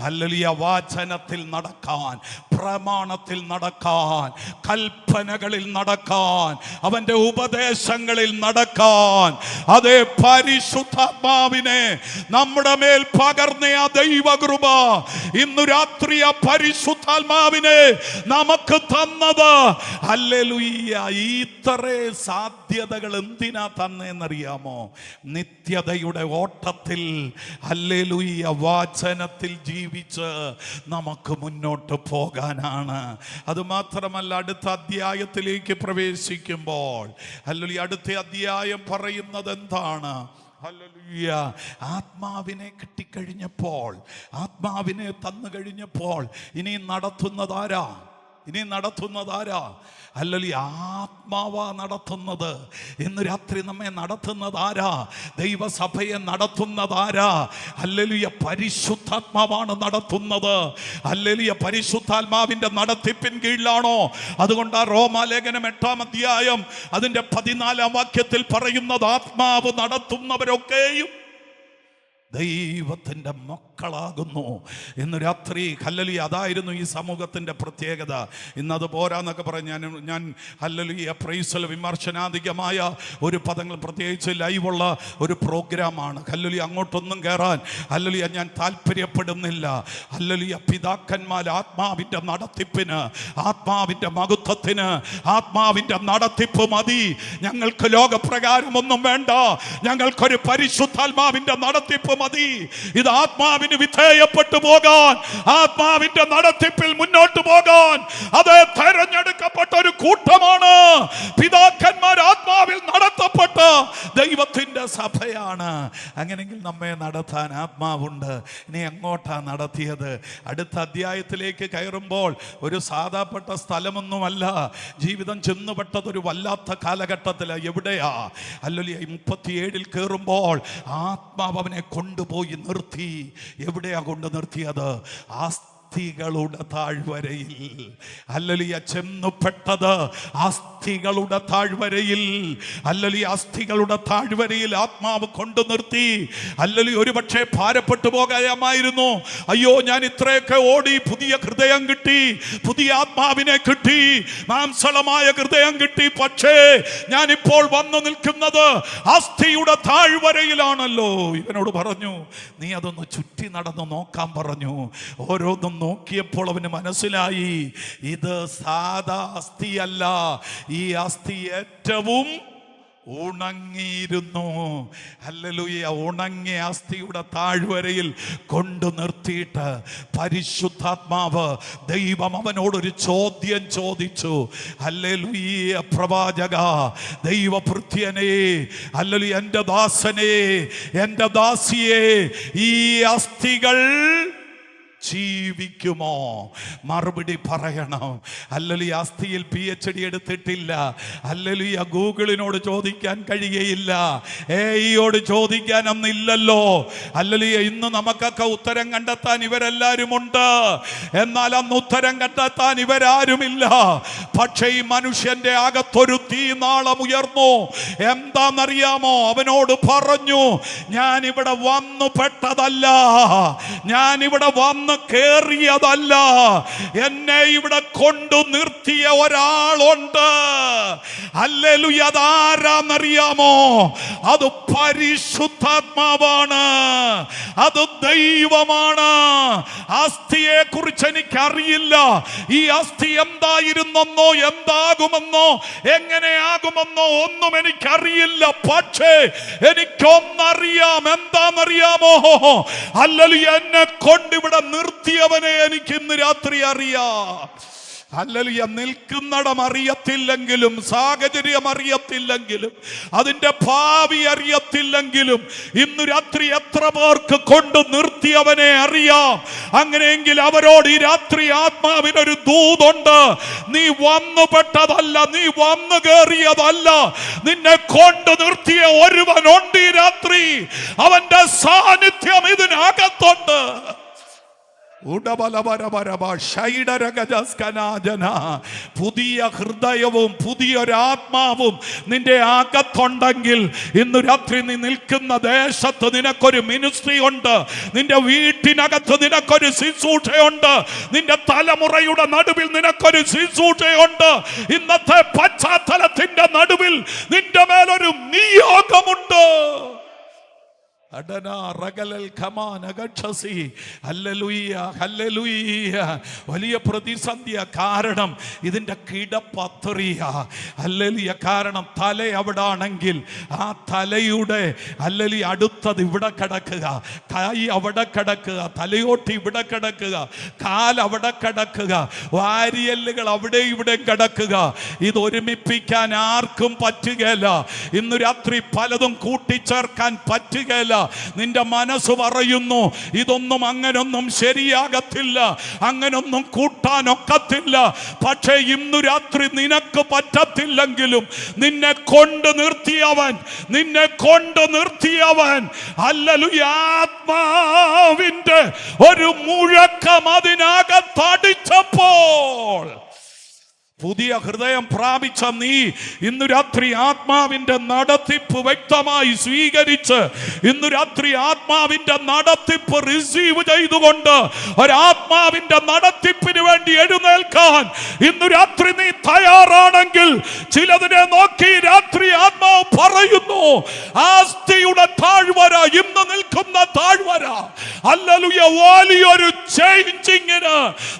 ഹല്ലേലൂയ. വചനത്തിൽ നടക്കാൻ, പ്രമാണത്തിൽ നടക്കാൻ, കൽപ്പനകളിൽ നടക്കാൻ, അവന്റെ ഉപദേശങ്ങളിൽ നടക്കാൻ. അതേ, പരിശുദ്ധാത്മാവിനെ നമ്മുടെ മേൽ പകർന്ന ആ ദൈവകൃപ ഇന്നു രാത്രി ആ പരിശുദ്ധാത്മാവിനെ നമുക്ക് തന്നത്. ഹല്ലേലൂയ. ഇത്രേ സാധ്യതകൾ എന്തിനാ തന്നേന്നറിയാമോ? നിത്യതയുടെ ഓട്ടത്തിൽ ഹല്ലേലൂയ വചനത്തിൽ ജീവിച്ച് നമുക്ക് മുന്നോട്ട് പോകാനാണ്. അതുമാത്രമല്ല, അടുത്ത അധ്യായത്തിലേക്ക് പ്രവേശിക്കുമ്പോൾ ഹല്ലേലൂയ അടുത്ത അധ്യായം പറയുന്നത് എന്താണ്? ഹല്ലേലൂയ. ആത്മാവിനെ കിട്ടിക്കഴിഞ്ഞപ്പോൾ, ആത്മാവിനെ തന്നു കഴിഞ്ഞപ്പോൾ ഇനി നടത്തുന്നതാരാ? ഹല്ലേലൂയ. ആത്മാവാ നടത്തുന്നത്. ഇന്ന് രാത്രി നമ്മെ നടത്തുന്നതാരാ? ദൈവസഭയെ നടത്തുന്നതാരാ? ഹല്ലേലൂയ. പരിശുദ്ധാത്മാവാണ് നടത്തുന്നത്. ഹല്ലേലൂയ. പരിശുദ്ധാത്മാവിന്റെ നടത്തിപ്പിൻ കീഴിലാണോ? അതുകൊണ്ട് ആ റോമാലേഖനം 8-ാം അധ്യായം അതിന്റെ 14-ാം വാക്യത്തിൽ പറയുന്നത്, ആത്മാവ് നടത്തുന്നവരൊക്കെയും ദൈവത്തിൻ്റെ മക്കളാകുന്നു. ഇന്ന് രാത്രി ഹല്ലേലൂയ അതായിരുന്നു ഈ സമൂഹത്തിൻ്റെ പ്രത്യേകത. ഇന്നത് പോരാന്നൊക്കെ പറഞ്ഞ് ഞാൻ ഹല്ലേലൂയ പ്രൈസ് വിമർശനാധികമായ ഒരു പദങ്ങൾ, പ്രത്യേകിച്ച് ലൈവുള്ള ഒരു പ്രോഗ്രാമാണ്. ഹല്ലേലൂയ അങ്ങോട്ടൊന്നും കയറാൻ ഹല്ലേലൂയ ഞാൻ താല്പര്യപ്പെടുന്നില്ല. ഹല്ലേലൂയ പിതാക്കന്മാർ ആത്മാവിൻ്റെ നടത്തിപ്പിന്, ആത്മാവിൻ്റെ മഹത്വത്തിന് ആത്മാവിൻ്റെ നടത്തിപ്പ് മതി. ഞങ്ങൾക്ക് ലോകപ്രകാരമൊന്നും വേണ്ട, ഞങ്ങൾക്കൊരു പരിശുദ്ധാത്മാവിൻ്റെ നടത്തിപ്പ് മതി. ഇത് ആത്മാവിന് വിധേയപ്പെട്ടു പോകാൻ, ആത്മാവിന്റെ നടത്തിപ്പിൽ മുന്നോട്ട് പോകാൻ അത് തെരഞ്ഞെടുക്കപ്പെട്ട ഒരു കൂട്ടമാണ്. പിതാക്കന്മാർ ആത്മാവിൽ നടത്തപ്പെട്ട ദൈവത്തിന്റെ സഭയാണ്. അങ്ങനെങ്കിൽ നമ്മെ നടത്താൻ ആത്മാവുണ്ട്. ഇനി എങ്ങോട്ടാ നടത്തിയത്? അടുത്ത അധ്യായത്തിലേക്ക് കയറുമ്പോൾ ഒരു സാധാപ്പെട്ട സ്ഥലമൊന്നുമല്ല. ജീവിതം ചെന്നുപെട്ടതൊരു വല്ലാത്ത കാലഘട്ടത്തിലാണ്. എവിടെയാ? ഹല്ലേലൂയ 37 കയറുമ്പോൾ ആത്മാവ് അവനെ കൊണ്ടുപോയി നിർത്തി. എവിടെയാ കൊണ്ട് നിർത്തിയത്? ആ അസ്ഥികളുടെ താഴ്വരയിൽ. ഹല്ലേലൂയ. ചെന്നുപെട്ടത് അസ്ഥികളുടെ താഴ്വരയിൽ. ഹല്ലേലൂയ. അസ്ഥികളുടെ താഴ്വരയിൽ ആത്മാവ് കൊണ്ടു നിർത്തി. ഹല്ലേലൂയ. ഒരുപക്ഷെ ഭാരപ്പെട്ടു പോകാമായിരുന്നു. അയ്യോ, ഞാൻ ഇത്രയൊക്കെ ഓടി, പുതിയ ഹൃദയം കിട്ടി, പുതിയ ആത്മാവിനെ കിട്ടി, മാംസളമായ ഹൃദയം കിട്ടി, പക്ഷേ ഞാനിപ്പോൾ വന്നു നിൽക്കുന്നത് അസ്ഥിയുടെ താഴ്വരയിലാണല്ലോ. ഇവനോട് പറഞ്ഞു, നീ അതൊന്ന് ചുറ്റി നടന്ന് നോക്കാൻ പറഞ്ഞു. ഓരോന്നും നോക്കിയപ്പോൾ അവന് മനസ്സിലായി, ഇത് സാധാ അസ്ഥിയല്ല, ഈ അസ്ഥി ഏറ്റവും ഉണങ്ങിയിരുന്നു. ഹല്ലേലൂയ. ഉണങ്ങിയ അസ്ഥിയുടെ താഴ്വരയിൽ കൊണ്ടു നിർത്തിയിട്ട് പരിശുദ്ധാത്മാവ് ദൈവം അവനോടൊരു ചോദ്യം ചോദിച്ചു. ഹല്ലേലൂയ. പ്രവാചക, ദൈവഭൃത്യനേ, ഹല്ലേലൂയ, എൻ്റെ ദാസനേ, എൻ്റെ ദാസിയേ, ഈ അസ്ഥികൾ ജീവിക്കുമോ? മറുപടി പറയണം. ഹല്ലേലൂയ. അസ്ഥിയിൽ PhD എടുത്തിട്ടില്ല. ഹല്ലേലൂയ. ഗൂഗിളിനോട് ചോദിക്കാൻ കഴിയുകയില്ല, AIയോട് ചോദിക്കാൻ അന്നില്ലല്ലോ. ഹല്ലേലൂയ. ഇന്ന് നമുക്കൊക്കെ ഉത്തരം കണ്ടെത്താൻ ഇവരെല്ലാവരും ഉണ്ട്, എന്നാൽ അന്ന് ഉത്തരം കണ്ടെത്താൻ ഇവരാരുമില്ല. പക്ഷേ ഈ മനുഷ്യന്റെ അകത്തൊരു തീനാളം ഉയർന്നു. എന്താണെന്നറിയാമോ? അവനോട് പറഞ്ഞു, ഞാനിവിടെ വന്നു പെട്ടതല്ല, ഞാനിവിടെ വന്നു കേറിയതല്ല, എന്നെ ഇവിടെ കൊണ്ടു നിർത്തിയ ഒരാളുണ്ട്. ഹല്ലേലൂയ. അതാരാന്നറിയാമോ? അത് പരിശുദ്ധാത്മാവാണ്, അത് ദൈവമാണ്. അസ്ഥിയെ കുറിച്ച് എനിക്കറിയില്ല. ഈ അസ്ഥി എന്തായിരുന്നെന്നോ എന്താകുമെന്നോ എങ്ങനെയാകുമെന്നോ ഒന്നും എനിക്കറിയില്ല. പക്ഷേ എനിക്കൊന്നറിയാം. എന്താണെന്നറിയാമോ? ഹല്ലേലൂയ. എന്നെ കൊണ്ടിവിടെ നിർത്തിയവനെ എനിക്ക് ഇന്ന് രാത്രി അറിയാം. ഹല്ലേലൂയ. നിൽക്കുന്നിടം അറിയത്തില്ലെങ്കിലും, സാഹചര്യം അറിയത്തില്ലെങ്കിലും, അതിന്റെ ഭാവി അറിയത്തില്ലെങ്കിലും, ഇന്ന് രാത്രി എത്ര പേർക്ക് കൊണ്ട് നിർത്തിയവനെ അറിയാം. അങ്ങനെയെങ്കിൽ അവരോട് ഈ രാത്രി ആത്മാവിനൊരു ദൂതുണ്ട്. നീ വന്നു പെട്ടതല്ല, നീ വന്നു കയറിയതല്ല, നിന്നെ കൊണ്ട് നിർത്തിയ ഒരുവനുണ്ട് ഈ രാത്രി. അവന്റെ സാന്നിധ്യം ഇതിനകത്തുണ്ട്. പുതിയ ഹൃദയവും പുതിയൊരാത്മാവും നിന്റെ അകത്തുണ്ടെങ്കിൽ ഇന്ന് രാത്രി നീ നിൽക്കുന്ന ദേശത്ത് നിനക്കൊരു മിനിസ്ട്രി ഉണ്ട്, നിന്റെ വീട്ടിനകത്ത് നിനക്കൊരു ശുശ്രൂഷയുണ്ട്, നിന്റെ തലമുറയുടെ നടുവിൽ നിനക്കൊരു ശുശ്രൂഷയുണ്ട്. ഇന്നത്തെ പശ്ചാത്തലത്തിന്റെ നടുവിൽ നിന്റെ മേലൊരു നിയോഗമുണ്ട്. വലിയ പ്രതിസന്ധിയ. കാരണം ഇതിന്റെ കിടപ്പത്രിയ. ഹല്ലേലൂയ. കാരണം തല അവിടെ ആണെങ്കിൽ ആ തലയുടെ ഹല്ലേലൂയ അടുത്തത് ഇവിടെ കിടക്കുക, കൈ അവിടെ കിടക്കുക, തലയോട്ടി ഇവിടെ കിടക്കുക, കാൽ അവിടെ കിടക്കുക, വാരിയല്ലുകൾ അവിടെ ഇവിടെ കിടക്കുക. ഇത് ഒരുമിപ്പിക്കാൻ ആർക്കും പറ്റുകയില്ല. ഇന്ന് രാത്രി പലതും കൂട്ടിച്ചേർക്കാൻ പറ്റുകയില്ല. നിന്റെ മനസ്സ് പറയുന്നു, ഇതൊന്നും അങ്ങനൊന്നും ശരിയാകത്തില്ല, അങ്ങനൊന്നും കൂട്ടാനൊക്കത്തില്ല. പക്ഷേ ഇന്നു രാത്രി നിനക്ക് പറ്റത്തില്ലെങ്കിലും നിന്നെ കൊണ്ട് നിർത്തിയവൻ, നിന്നെ കൊണ്ട് നിർത്തിയവൻ, ഹല്ലേലൂയ, ആത്മാവിന്റെ ഒരു മുഴക്കം അതിനകത്തടിച്ചപ്പോൾ പുതിയ ഹൃദയം പ്രാപിച്ച നീ ഇന്നു രാത്രി ആത്മാവിന്റെ നടത്തിപ്പ് വ്യക്തമായി സ്വീകരിച്ച്, ഇന്നു രാത്രി ആത്മാവിന്റെ നടത്തിപ്പ് റിസീവ് ചെയ്തുകൊണ്ട് ഒരാത്മാവിന്റെ നടത്തിപ്പിന് വേണ്ടി എഴുന്നേൽക്കാൻ ഇന്നു രാത്രി നീ തയ്യാറാണെങ്കിൽ, ചിലതിനെ നോക്കി രാത്രി ആത്മാവ് പറയുന്നു, ആസ്തിയുടെ താഴ്വര, ഇന്ന് നിൽക്കുന്ന താഴ്വര, ഹല്ലേലൂയ, വലിയൊരു ചേഞ്ചിങ്ങിന്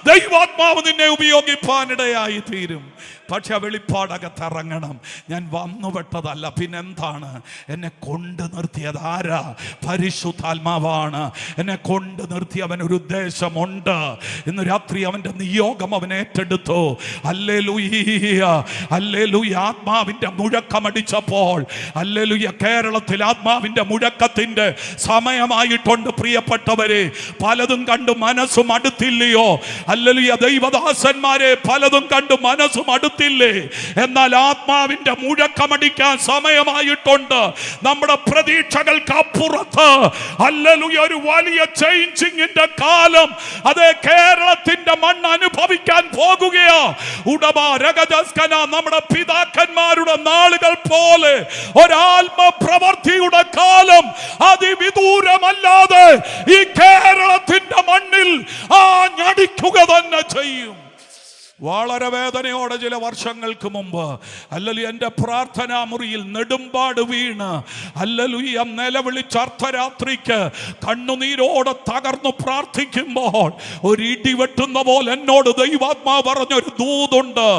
ദൈവാത്മാവ് നിന്നെ ഉപയോഗിപ്പാനിടയായി തീരും. പക്ഷെ വെളിപ്പാടകത്തിറങ്ങണം. ഞാൻ വന്നുപെട്ടതല്ല, പിന്നെന്താണ്? എന്നെ കൊണ്ട് നിർത്തിയത് ആരാ? പരിശുദ്ധാത്മാവാണ്. എന്നെ കൊണ്ട് നിർത്തിയവൻ ഒരു ഉദ്ദേശമുണ്ട്. ഇന്ന് രാത്രി അവന്റെ നിയോഗം അവൻ ഏറ്റെടുത്തു. Hallelujah, hallelujah. ആത്മാവിന്റെ മുഴക്കമടിച്ചപ്പോൾ, ഹല്ലേലൂയ, കേരളത്തിൽ ആത്മാവിന്റെ മുഴക്കത്തിന്റെ സമയമായിട്ടുണ്ട്. പ്രിയപ്പെട്ടവരെ, പലതും കണ്ട് മനസ്സും അടുത്തില്ലയോ? ഹല്ലേലൂയ. ദൈവദാസന്മാരെ, പലതും കണ്ട് മനസ്സും അടുത്തില്ലയോ? നടത്തില്ലേ? എന്നാൽ ആത്മാവിന്റെ മുഴക്കമടിക്കാൻ സമയമായിട്ടുണ്ട്. നമ്മുടെ പ്രതീക്ഷകൾക്ക് അപ്പുറത്ത് ഹല്ലേലൂയ ഒരു വലിയ ചേഞ്ചിങ്ങിന്റെ കാലം അതേ കേരളത്തിന്റെ മണ്ണ് അനുഭവിക്കാൻ പോകുകയാ. നമ്മുടെ പിതാക്കന്മാരുടെ നാളുകൾ പോലെ ഒരാത്മ പ്രവൃത്തിയുടെ കാലം അതിവിദൂരമല്ലാതെ ഈ കേരളത്തിന്റെ മണ്ണിൽ ആഞ്ഞടിക്കുക തന്നെ ചെയ്യും. വളരെ വേദനയോടെ ചില വർഷങ്ങൾക്ക് മുമ്പ് ഹല്ലേലൂയ എൻ്റെ പ്രാർത്ഥനാ മുറിയിൽ നെടുമ്പാട് വീണ് ഹല്ലേലൂയ നിലവിളിച്ച് അർദ്ധരാത്രിക്ക് കണ്ണുനീരോടെ തകർന്നു പ്രാർത്ഥിക്കുമ്പോൾ ഒരു ഇടി വെട്ടുന്ന പോലെ എന്നോട് ദൈവാത്മാവ് പറഞ്ഞൊരു ദൂതുണ്ട്.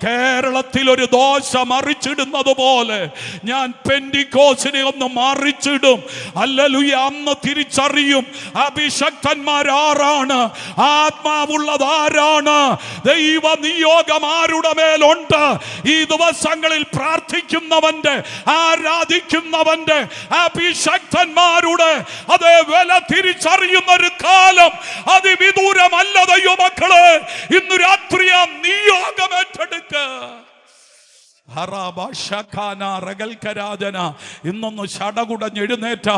കേരളത്തിൽ ഒരു ദോശ മറിച്ചിടുന്നത് പോലെ ഞാൻ പെന്തിക്കോസിനെ ഒന്ന് മറിച്ചിടും. ഹല്ലേലൂയ അന്ന് തിരിച്ചറിയും അഭിഷക്തന്മാരാരാണ്, ആത്മാവുള്ളത് ആരാണ്, ദൈവ നിയോഗം ആരുടെ മേലുണ്ട്. ഈ ദിവസങ്ങളിൽ പ്രാർത്ഥിക്കുന്നവന്റെ ആരാധിക്കുന്നവന്റെ അഭിഷക്തന്മാരുടെ അതേ വില തിരിച്ചറിയുന്ന ഒരു കാലം അതിവിദൂരമല്ല ദൈവമക്കളെ. ഇന്നു രാത്രി ആ നിയോഗം ഏറ്റെടുക്കുക. ഇന്നൊന്ന് ശടകുടഞ്ഞെഴുന്നേറ്റ.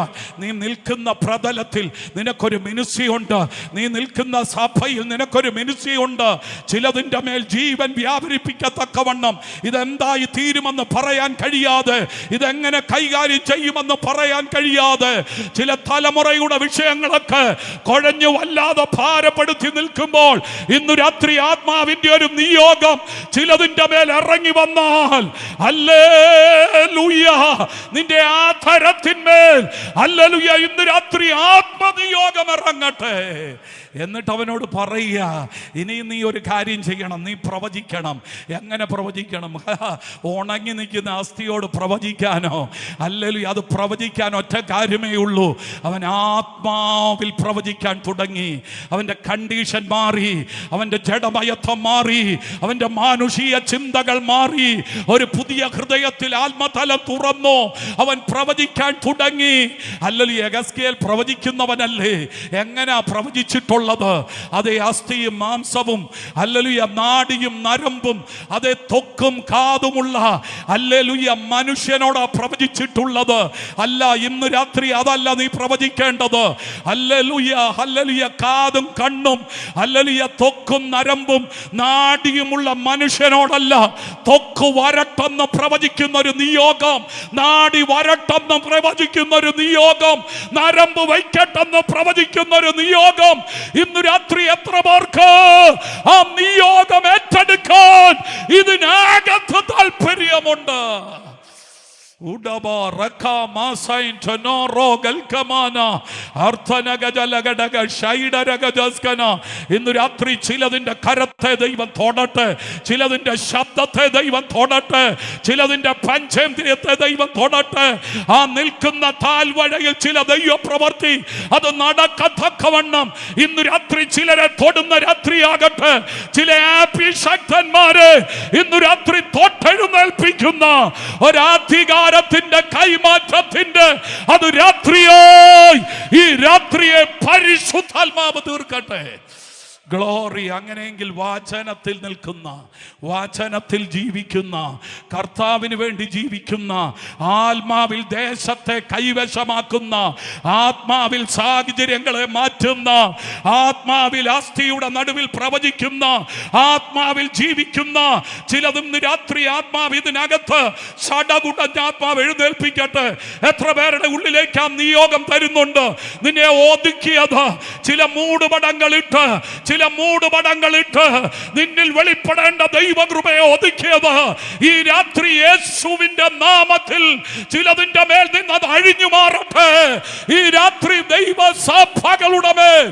നീ നിൽക്കുന്ന പ്രതലത്തിൽ നിനക്കൊരു മിനിസ്ട്രി ഉണ്ട്. നീ നിൽക്കുന്ന സഭയിൽ നിനക്കൊരു മിനിസ്ട്രി ഉണ്ട്. ചിലതിൻ്റെ മേൽ ജീവൻ വ്യാപരിപ്പിക്കത്തക്കവണ്ണം ഇതെന്തായി തീരുമെന്ന് പറയാൻ കഴിയാതെ, ഇതെങ്ങനെ കൈകാര്യം ചെയ്യുമെന്ന് പറയാൻ കഴിയാതെ, ചില തലമുറയുടെ വിഷയങ്ങളൊക്കെ കുഴഞ്ഞു വല്ലാതെ ഭാരപ്പെടുത്തി നിൽക്കുമ്പോൾ ഇന്നു രാത്രി ആത്മാവിന്റെ ഒരു നിയോഗം ചിലതിൻ്റെ മേൽ ഇറങ്ങി വന്നാൽ ഹല്ലേലൂയ നിന്റെ ആധാരത്തിന്മേൽ ഹല്ലേലൂയ ഇന്ന് രാത്രി ആത്മനിയോഗം ഇറങ്ങട്ടെ. എന്നിട്ട് അവനോട് പറയുക, ഇനി നീ ഒരു കാര്യം ചെയ്യണം, നീ പ്രവചിക്കണം. എങ്ങനെ പ്രവചിക്കണം? ഉണങ്ങി നിൽക്കുന്ന അസ്ഥിയോട് പ്രവചിക്കാനോ? ഹല്ലേലൂയ അത് പ്രവചിക്കാൻ ഒറ്റ കാര്യമേ ഉള്ളൂ. അവൻ ആത്മാവിൽ പ്രവചിക്കാൻ തുടങ്ങി. അവൻ്റെ കണ്ടീഷൻ മാറി, അവൻ്റെ ജഡമയത്വം മാറി, അവൻ്റെ മാനുഷിക ചിന്തകൾ മാറി. ഒരു പുതിയ ഹൃദയത്തിൽ ആത്മതലം തുറന്നു. അവൻ പ്രവചിക്കാൻ തുടങ്ങി. ഹല്ലേലൂയ യെഹെസ്കേൽ പ്രവചിക്കുന്നവനല്ലേ? എങ്ങനെയാ പ്രവചിച്ചിട്ടുള്ളത്? അതേ അസ്ഥിയും മാംസവും ഹല്ലേലൂയ നാഡിയും നരമ്പും അതേ ത്വക്കും കാതുമുള്ള ഹല്ലേലൂയ മനുഷ്യനോടാ പ്രവചിച്ചിട്ടുള്ളത്. അല്ല, ഇന്ന് രാത്രി അതല്ല നീ പ്രവചിക്കേണ്ടത്. ഹല്ലേലൂയ ഹല്ലേലൂയ കാതും കണ്ണും ഹല്ലേലൂയ ത്വക്കും നരമ്പും നാഡിയുമുള്ള മനുഷ്യനോടല്ല. ത്വക്ക് വരട്ടെന്ന് പ്രവചിക്കുന്ന ഒരു നിയോഗം, നാഡി വരട്ടെന്ന് പ്രവചിക്കുന്ന ഒരു നിയോഗം, നരമ്പ് വയ്ക്കട്ടെന്ന് പ്രവചിക്കുന്ന ഒരു നിയോഗം. ഇന്ന് രാത്രി എത്ര പേർക്ക് ആ നിയോഗം ഏറ്റെടുക്കാൻ ഇതിനകത്ത് താല്പര്യമുണ്ട്? ഇന്ന് രാത്രി ചിലതിന്റെ കരത്തെ ദൈവം തൊടട്ടെ, ചിലതിന്റെ ശബ്ദത്തെ ദൈവം തൊടട്ടെ, ചിലതിന്റെ പഞ്ചേന്ദ്രിയത്തെ ദൈവം തൊടട്ടെ. ആ നിൽക്കുന്ന താൽവഴയിൽ ചില ദൈവ പ്രവർത്തി അത് നടക്കത്തക്കവണ്ണം ഇന്ന് രാത്രി ചിലരെ തൊടുന്ന രാത്രിയാകട്ടെ. ചില അഭിഷക്തന്മാരെ ഇന്ന് രാത്രി തൊട്ടെഴുന്നേൽപ്പിക്കുന്ന ഒരാധികാര കൈമാറ്റത്തിന്റെ അത് രാത്രിയായി ഈ രാത്രിയെ പരിശുദ്ധാത്മാവ് തീർക്കട്ടെ. ഗ്ലോറി. അങ്ങനെയെങ്കിൽ വാചനത്തിൽ നിൽക്കുന്ന, വാചനത്തിൽ ജീവിക്കുന്ന, കർത്താവിന് വേണ്ടി ജീവിക്കുന്ന, ആത്മാവിൽ ദേശത്തെ കൈവശമാക്കുന്ന, ആത്മാവിൽ സാഹചര്യങ്ങളെ മാറ്റുന്ന, ആത്മാവിൽ അസ്ഥിയുടെ നടുവിൽ പ്രവചിക്കുന്ന, ആത്മാവിൽ ജീവിക്കുന്ന ചിലതും രാത്രി ആത്മാവ് ഇതിനകത്ത് ഷടകുടഞ്ഞ ആത്മാവ് എഴുന്നേൽപ്പിക്കട്ടെ. എത്ര പേരുടെ ഉള്ളിലേക്ക് ആ നിയോഗം തരുന്നുണ്ട്? നിന്നെ ഒതുക്കിയത് ചില മൂടുപടങ്ങളിട്ട്, ചില മൂടുപടങ്ങളിട്ട് നിന്നിൽ വെളിപ്പെടേണ്ട ദൈവകൃപയെ ഒതുക്കിയത് ഈ രാത്രി യേശുവിന്റെ നാമത്തിൽ ചിലതിന്റെ മേൽ നിന്നത് അഴിഞ്ഞു മാറട്ടെ. ഈ രാത്രി ദൈവസഭകളുടെ മേൽ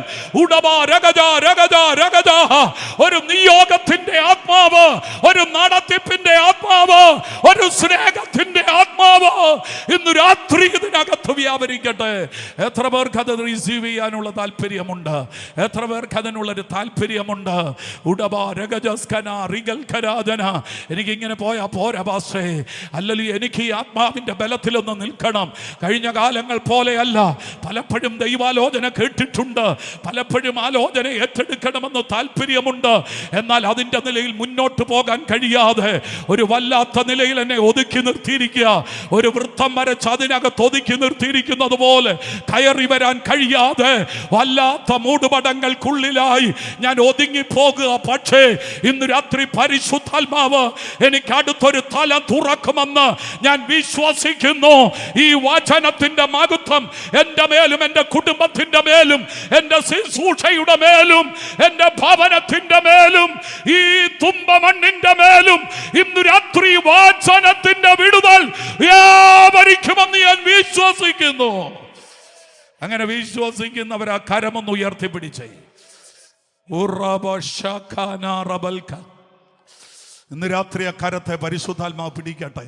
ഒരു നിയോഗത്തിന്റെ ആത്മാവ്, ഒരു നടത്തിപ്പിന്റെ ആത്മാവ്, ഒരു സ്നേഹത്തിന്റെ ആത്മാവ് പരിശുദ്ധാത്മാവ് ഇന്ന് രാത്രി ഇതിനകത്ത് വ്യാപരിക്കട്ടെ. എത്ര പേർക്ക് അത് റിസീവ് ചെയ്യാനുള്ള താല്പര്യമുണ്ട്? എത്ര പേർക്ക് അതിനുള്ളൊരു താല്പര്യമുണ്ട്? എനിക്കിങ്ങനെ പോയാ പോരാ പാസ്റ്റേ, അല്ലെങ്കിൽ എനിക്ക് ഈ ആത്മാവിന്റെ ബലത്തിലൊന്ന് നിൽക്കണം. കഴിഞ്ഞ കാലങ്ങൾ പോലെയല്ല. പലപ്പോഴും ദൈവാലോചന കേട്ടിട്ടുണ്ട്, പലപ്പോഴും ആലോചന ഏറ്റെടുക്കണമെന്ന് താല്പര്യമുണ്ട്. എന്നാൽ അതിൻ്റെ നിലയിൽ മുന്നോട്ട് പോകാൻ കഴിയാതെ ഒരു വല്ലാത്ത നിലയിൽ എന്നെ ഒതുക്കി നിർത്തിയിരിക്കുക. ഒരു വൃത്തം വരച്ച് അതിനകത്ത് ഒതുക്കി നിർത്തിയിരിക്കുന്നത് പോലെ കയറി വരാൻ കഴിയാതെ വല്ലാത്ത മൂടുപടങ്ങൾക്കുള്ളിലായി ഞാൻ ഒതുങ്ങിപ്പോകുക. പക്ഷേ ഇന്ന് രാത്രി പരിശുദ്ധാത്മാവ് എനിക്ക് അടുത്തൊരു തല തുറക്കുമെന്ന് ഞാൻ വിശ്വസിക്കുന്നു. ഈ വചനത്തിന്റെ മഹത്വം എൻ്റെ മേലും എൻ്റെ കുടുംബത്തിന്റെ മേലും എൻ്റെ ശുശ്രൂഷയുടെ മേലും എൻ്റെ ഭവനത്തിന്റെ മേലും ഈ തുമ്പമണ്ണിന്റെ മേലും ഇന്ന് രാത്രി വചനത്തിന്റെ വിടുതൽ വ്യാപരിക്കുമെന്ന് ഞാൻ വിശ്വസിക്കുന്നു. അങ്ങനെ വിശ്വസിക്കുന്നവർ ആ കരമൊന്ന് ഉയർത്തിപ്പിടിച്ചേ. ഇന്ന് രാത്രി ആ കരത്തെ പരിശുദ്ധാത്മാവ് പിടിക്കട്ടെ.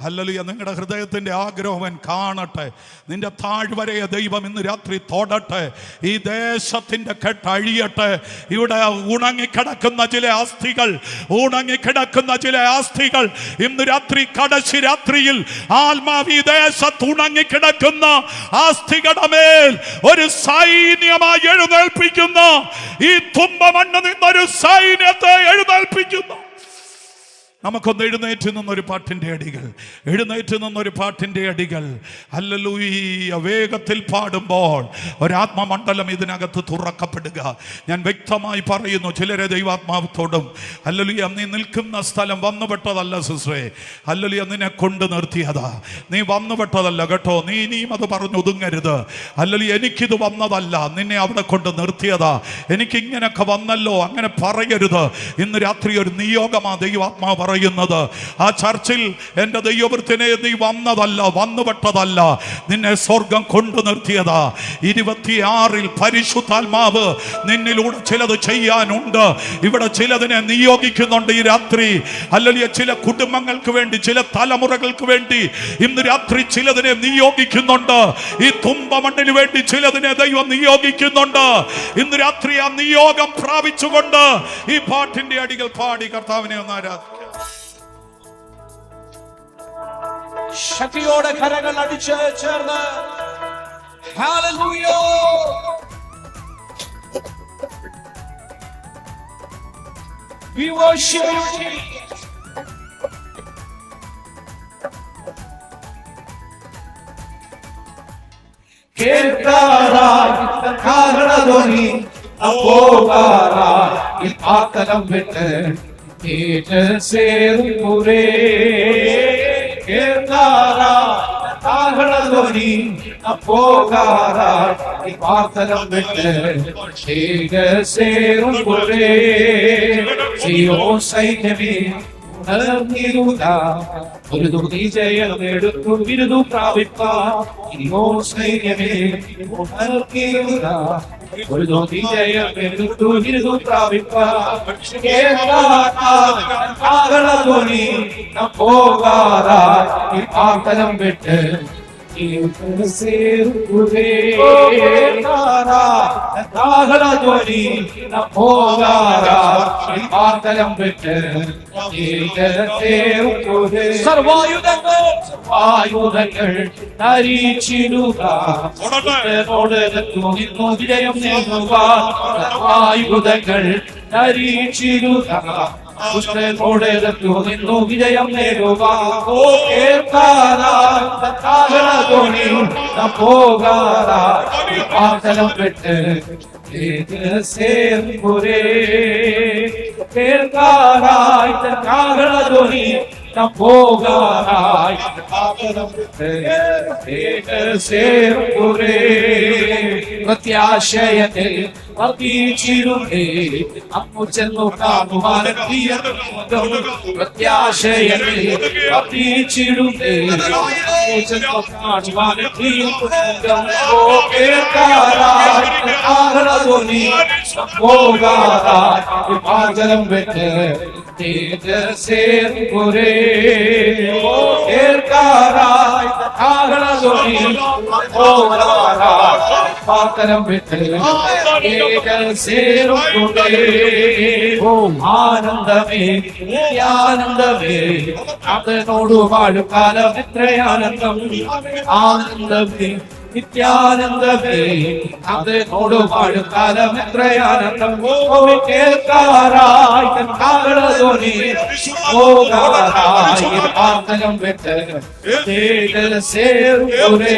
ഹല്ലേലൂയ. നിങ്ങളുടെ ഹൃദയത്തിന്റെ ആഗ്രഹം കാണട്ടെ. നിന്റെ താഴ്വരയെ ദൈവം ഇന്ന് രാത്രി തൊടട്ടെ. ഈ ദേശത്തിന്റെ കെട്ടഴിയട്ടെ. ഇവിടെ ഉണങ്ങിക്കിടക്കുന്ന ചില അസ്ഥികൾ ഇന്ന് രാത്രി കടശി രാത്രിയിൽ ആത്മാവി ദേശത്ത് ഉണങ്ങിക്കിടക്കുന്ന അസ്ഥികളുടെ മേൽ ഒരു സൈന്യമായി എഴുന്നേൽപ്പിക്കുന്ന, ഈ തുമ്പമണ്ണ് നിന്നൊരു സൈന്യത്തെ എഴുന്നേൽപ്പിക്കുന്നു. നമുക്കൊന്ന് എഴുന്നേറ്റ് നിന്നൊരു പാട്ടിൻ്റെ അടികൾ ഹല്ലേലൂയ വേഗത്തിൽ പാടുമ്പോൾ ഒരാത്മമണ്ഡലം ഇതിനകത്ത് തുറക്കപ്പെടുക. ഞാൻ വ്യക്തമായി പറയുന്നു, ചിലരെ ദൈവാത്മാവത്തോടും ഹല്ലേലൂയ നീ നിൽക്കുന്ന സ്ഥലം വന്നുപെട്ടതല്ല സിസ്റ്ററെ, ഹല്ലേലൂയ നിന്നെ കൊണ്ട് നിർത്തിയതാ. നീ വന്നുപെട്ടതല്ല കേട്ടോ. നീ ഇനിയും അത് പറഞ്ഞു ഒതുങ്ങരുത്. ഹല്ലേലൂയ എനിക്കിത് വന്നതല്ല, നിന്നെ അവിടെ കൊണ്ട് നിർത്തിയതാ. എനിക്കിങ്ങനൊക്കെ വന്നല്ലോ അങ്ങനെ പറയരുത്. ഇന്ന് രാത്രി ഒരു നിയോഗമാ ദൈവാത്മാവ് പറയുന്നത്. ആ ചർച്ചിൽ എൻ്റെ ദൈവവൃത്തിനെ നീ വന്നതല്ല, വന്നുപെട്ടതല്ല, നിന്നെ സ്വർഗം കൊണ്ടു നിർത്തിയതാ. 26 പരിശുദ്ധാത്മാവ് നിന്നിലൂടെ ചിലത് ചെയ്യാനുണ്ട്. ഇവിടെ ചിലതിനെ നിയോഗിക്കുന്നുണ്ട് ഈ രാത്രി. അല്ലെങ്കിൽ ചില കുടുംബങ്ങൾക്ക് വേണ്ടി, ചില തലമുറകൾക്ക് വേണ്ടി ഇന്ന് രാത്രി ചിലതിനെ നിയോഗിക്കുന്നുണ്ട്. ഈ തുമ്പമണ്ണിന് വേണ്ടി ചിലതിനെ ദൈവം നിയോഗിക്കുന്നുണ്ട്. ഇന്ന് രാത്രി ആ നിയോഗം പ്രാപിച്ചുകൊണ്ട് ഈ പാട്ടിന്റെ അടികൾ പാടി കർത്താവിനെ ഒന്ന് ആരാധിക്കാം. ശക്തിയോടെ കരങ്ങൾ അടിച്ച് ചേർന്ന് ഹല്ലേലൂയ. We worship you. കേൾക്കാറായി കാരണധോനി അപ്പോകാറായി ഈ പാത്തലം വിട്ട് ചേരുപുരേ. കേൾക്കാറായി അപ്പോകാറായി ഈ പാത്തലം വിട്ട് ചേരുപുരേ. സൈന്യമേ ഒരു വിജയം എടുത്തു വിരുദു പ്രാപിപ്പായ്യമേ. ഒരു വിജയം എടുത്തു വിരുദു പ്രാപിപ്പാകണി പോകാറായി പാത്തലം വിട്ട് സർവായുധങ്ങൾ ധരിച്ചിടുക. വിജയം നേടുക. സർവായുധങ്ങൾ ധരിച്ചിടുക. വിജയം നേടുക. പോകാറായി പാത്തലം വിട്ട് കേൾക്കാറായി കാഹളധ്വനി പോകാറായി പ്രത്യാശയത്തിൽ വർദ്ധിച്ചിരുന്നേ അമ്മു ചെന്നു കാണുവാനെത്തിയ പ്രത്യാശയത്തിൽ വർദ്ധിച്ചിരുന്നേ അമ്മു ചെന്നു കാണുവാനെത്തിയ കേൾക്കാറായി പോകാറായി പാചകം വെച്ച് കേൾക്കാറായി കാകളൊനി പാത്തരം വിട്ട് ഏകൽ സേരുണ്ടേ ഓം ആനന്ദമേ ആനന്ദമേ അതിനോട് വാഴും കാലം എത്രയാനന്ദം ആനന്ദമേ നിത്യാനന്ദമേ അതിനോട് വാഴും കാലം എത്രയാനന്ദം കേൾക്കാറായി കാകളൊനി പോകാറായി പാത്തരം വിട്ട് ഏകൽ സേരുണ്ടേ